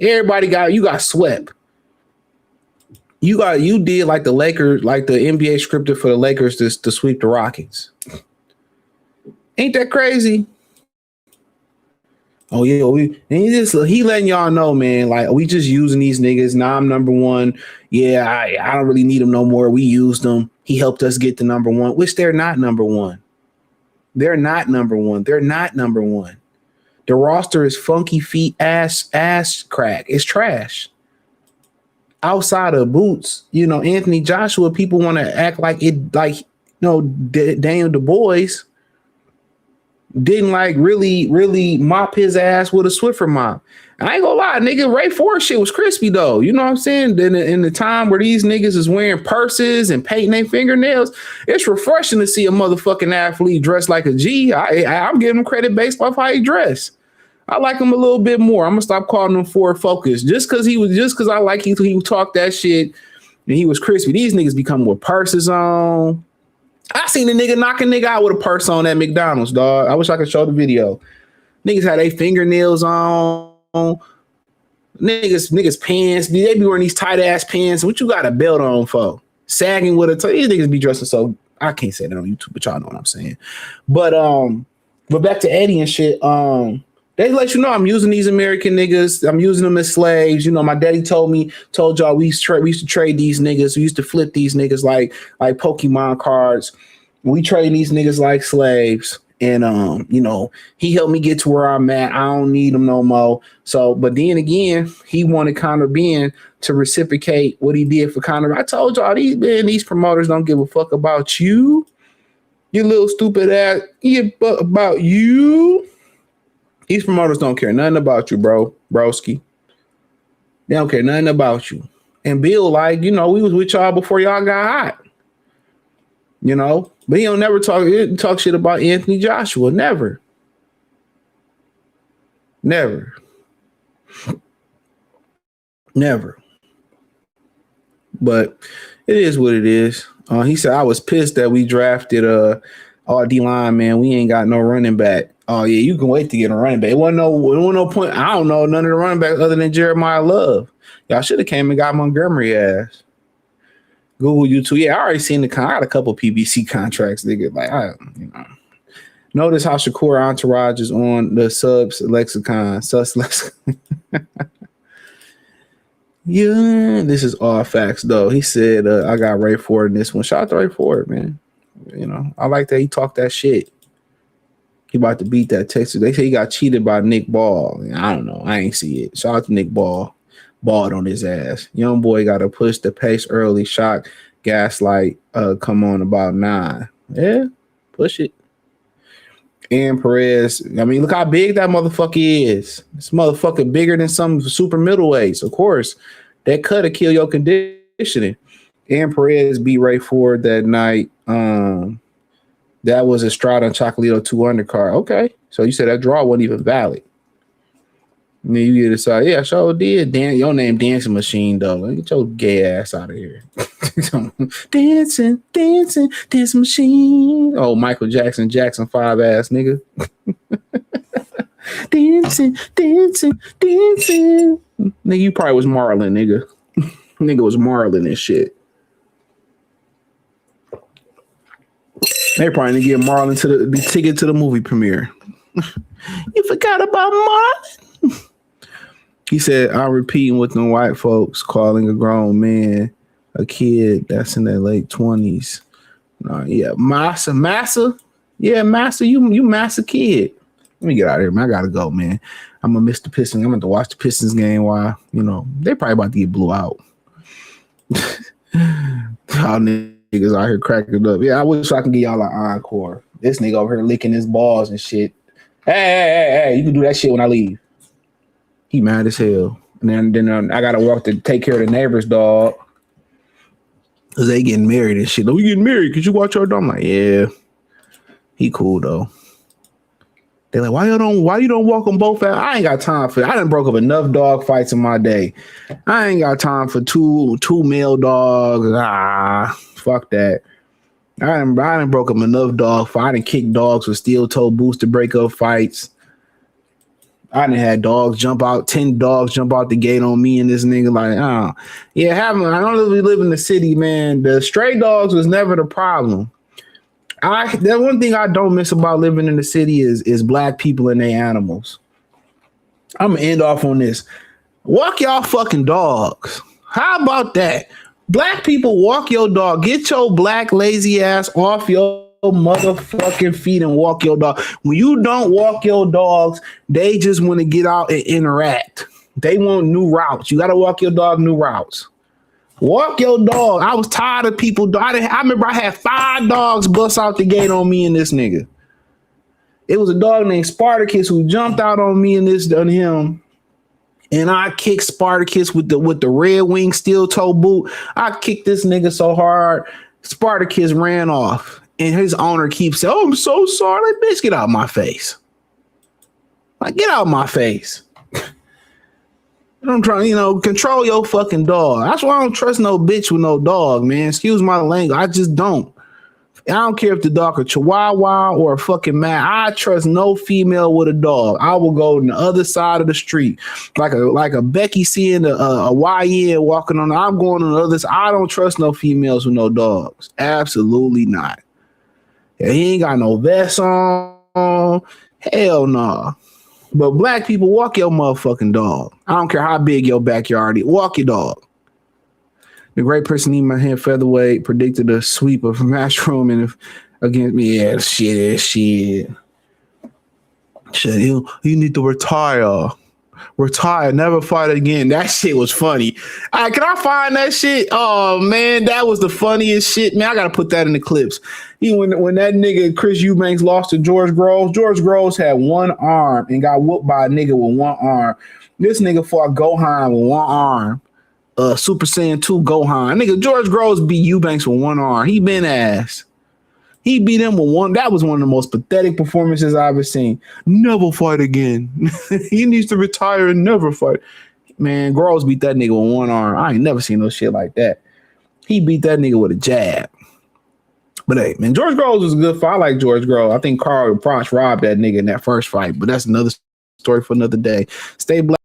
Everybody got swept. You did like the Lakers, like the NBA scripted for the Lakers to sweep the Rockets. Ain't that crazy? Oh yeah, he letting y'all know, man. Like, we just using these niggas. Now I'm number one. Yeah, I don't really need them no more. We used them. He helped us get to number one, which they're not number one. They're not number one. They're not number one. The roster is funky feet, ass crack. It's trash. Outside of boots, Anthony Joshua, people want to act like it, Daniel Du Bois didn't really mop his ass with a Swiffer mop. I ain't gonna lie, nigga, Ray Ford shit was crispy though. You know what I'm saying? Then in the time where these niggas is wearing purses and painting their fingernails, it's refreshing to see a motherfucking athlete dressed like a G. I'm giving him credit based off how he dressed. I like him a little bit more. I'm gonna stop calling him Ford Focus just because I like he talked that shit and he was crispy. These niggas become with purses on. I seen a nigga knock a nigga out with a purse on at McDonald's, dog. I wish I could show the video. Niggas had their fingernails on. Niggas pants. They be wearing these tight ass pants. What you got a belt on for? Sagging with these niggas be dressing so. I can't say that on YouTube, but y'all know what I'm saying. But back to Eddie and shit. They let you know I'm using these American niggas. I'm using them as slaves. My daddy told y'all we used to trade these niggas. We used to flip these niggas like Pokemon cards. We trade these niggas like slaves. And, he helped me get to where I'm at. I don't need him no more. So, but then again, he wanted Conor Ben to reciprocate what he did for Conor. I told y'all these promoters don't give a fuck about you. You little stupid ass. About you. These promoters don't care nothing about you, broski. They don't care nothing about you. And Bill, we was with y'all before y'all got hot. But he don't never talk shit about Anthony Joshua. Never. But it is what it is. He said, I was pissed that we drafted our D-line, man. We ain't got no running back. Oh, yeah, you can wait to get a running back. It wasn't no point. I don't know none of the running backs other than Jeremiah Love. Y'all should have came and got Montgomery ass. Google YouTube. Yeah, I already seen I got a couple PBC contracts, nigga. Notice how Shakur Entourage is on the subs lexicon. Yeah, this is all facts, though. He said, I got Ray Ford in this one. Shout out to Ray Ford, man. I like that he talked that shit. He about to beat that Texas. They say he got cheated by Nick Ball. I don't know. I ain't see it. Shout out to Nick Ball. Balled on his ass. Young boy got to push the pace early. Shock, gaslight, come on about 9. Yeah, push it. And Perez, look how big that motherfucker is. This motherfucker bigger than some super middleweights. Of course, that cut'll kill your conditioning. And Perez beat Ray Ford that night. That was Estrada and Chocolito 2 undercard. Okay, so you said that draw wasn't even valid. And then you get decide, yeah, sure did. Your name Dancing Machine, though. Get your gay ass out of here. dancing machine. Oh, Michael Jackson 5 ass nigga. dancing. Nigga, you probably was Marlon, nigga. Nigga was Marlon and shit. They probably didn't get Marlon the ticket to the movie premiere. You forgot about Marlon? He said, I'm repeating with them white folks calling a grown man a kid that's in their late 20s. Yeah, Massa. Yeah, Massa, you Massa kid. Let me get out of here, man. I gotta go, man. I'm gonna miss the Pistons. I'm gonna watch the Pistons game while, they probably about to get blew out. Y'all niggas out here cracking up. Yeah, I wish I could get y'all an encore. This nigga over here licking his balls and shit. Hey, you can do that shit when I leave. He mad as hell. And then I gotta walk to take care of the neighbor's dog. Cause they getting married and shit. Oh, we getting married? Could you watch our dog? I'm like, yeah. He cool though. They're like, why you don't walk them both out? I ain't got time for that. I done broke up enough dog fights in my day. I ain't got time for two male dogs. Fuck that. I done broke up enough dog fights. I done kicked dogs with steel toe boots to break up fights. I done had 10 dogs jump out the gate on me and this nigga like, yeah, I don't really live in the city, man. The stray dogs was never the problem. The one thing I don't miss about living in the city is black people and their animals. I'm gonna end off on this. Walk y'all fucking dogs. How about that? Black people, walk your dog. Get your black lazy ass off your motherfucking feet and walk your dog. When you don't walk your dogs, they just want to get out and interact. They want new routes. You gotta walk your dog new routes. Walk your dog. I was tired of people. I remember I had 5 dogs bust out the gate on me and this nigga. It was a dog named Spartacus who jumped out on me and him. And I kicked Spartacus with the red wing steel toe boot. I kicked this nigga so hard, Spartacus ran off. And his owner keeps saying, "Oh, I'm so sorry." Like, bitch, get out of my face. Like, get out of my face. I'm trying, control your fucking dog. That's why I don't trust no bitch with no dog, man. Excuse my language. I just don't. I don't care if the dog a chihuahua or a fucking man. I trust no female with a dog. I will go on the other side of the street. Like a Becky seeing a YN walking on. I'm going on the other side. I don't trust no females with no dogs. Absolutely not. Yeah, he ain't got no vest on. Hell no. But black people, walk your motherfucking dog. I don't care how big your backyard is. Walk your dog. The great person in my hand, featherweight, predicted a sweep of Matchroom and against me. Yeah, shit. You need to retire. Retire, never fight again. That shit was funny. All right, can I find that shit? Oh man, that was the funniest shit. Man, I gotta put that in the clips. When that nigga Chris Eubanks lost to George Groves had one arm and got whooped by a nigga with one arm. This nigga fought Gohan with one arm. Super Saiyan 2 Gohan. Nigga, George Groves beat Eubanks with one arm. He been ass. He beat him with one. That was one of the most pathetic performances I've ever seen. Never fight again. He needs to retire and never fight. Man, Groves beat that nigga with one arm. I ain't never seen no shit like that. He beat that nigga with a jab. But hey, man, George Groves was a good fight. I like George Groves. I think Carl Frost robbed that nigga in that first fight, but that's another story for another day. Stay black.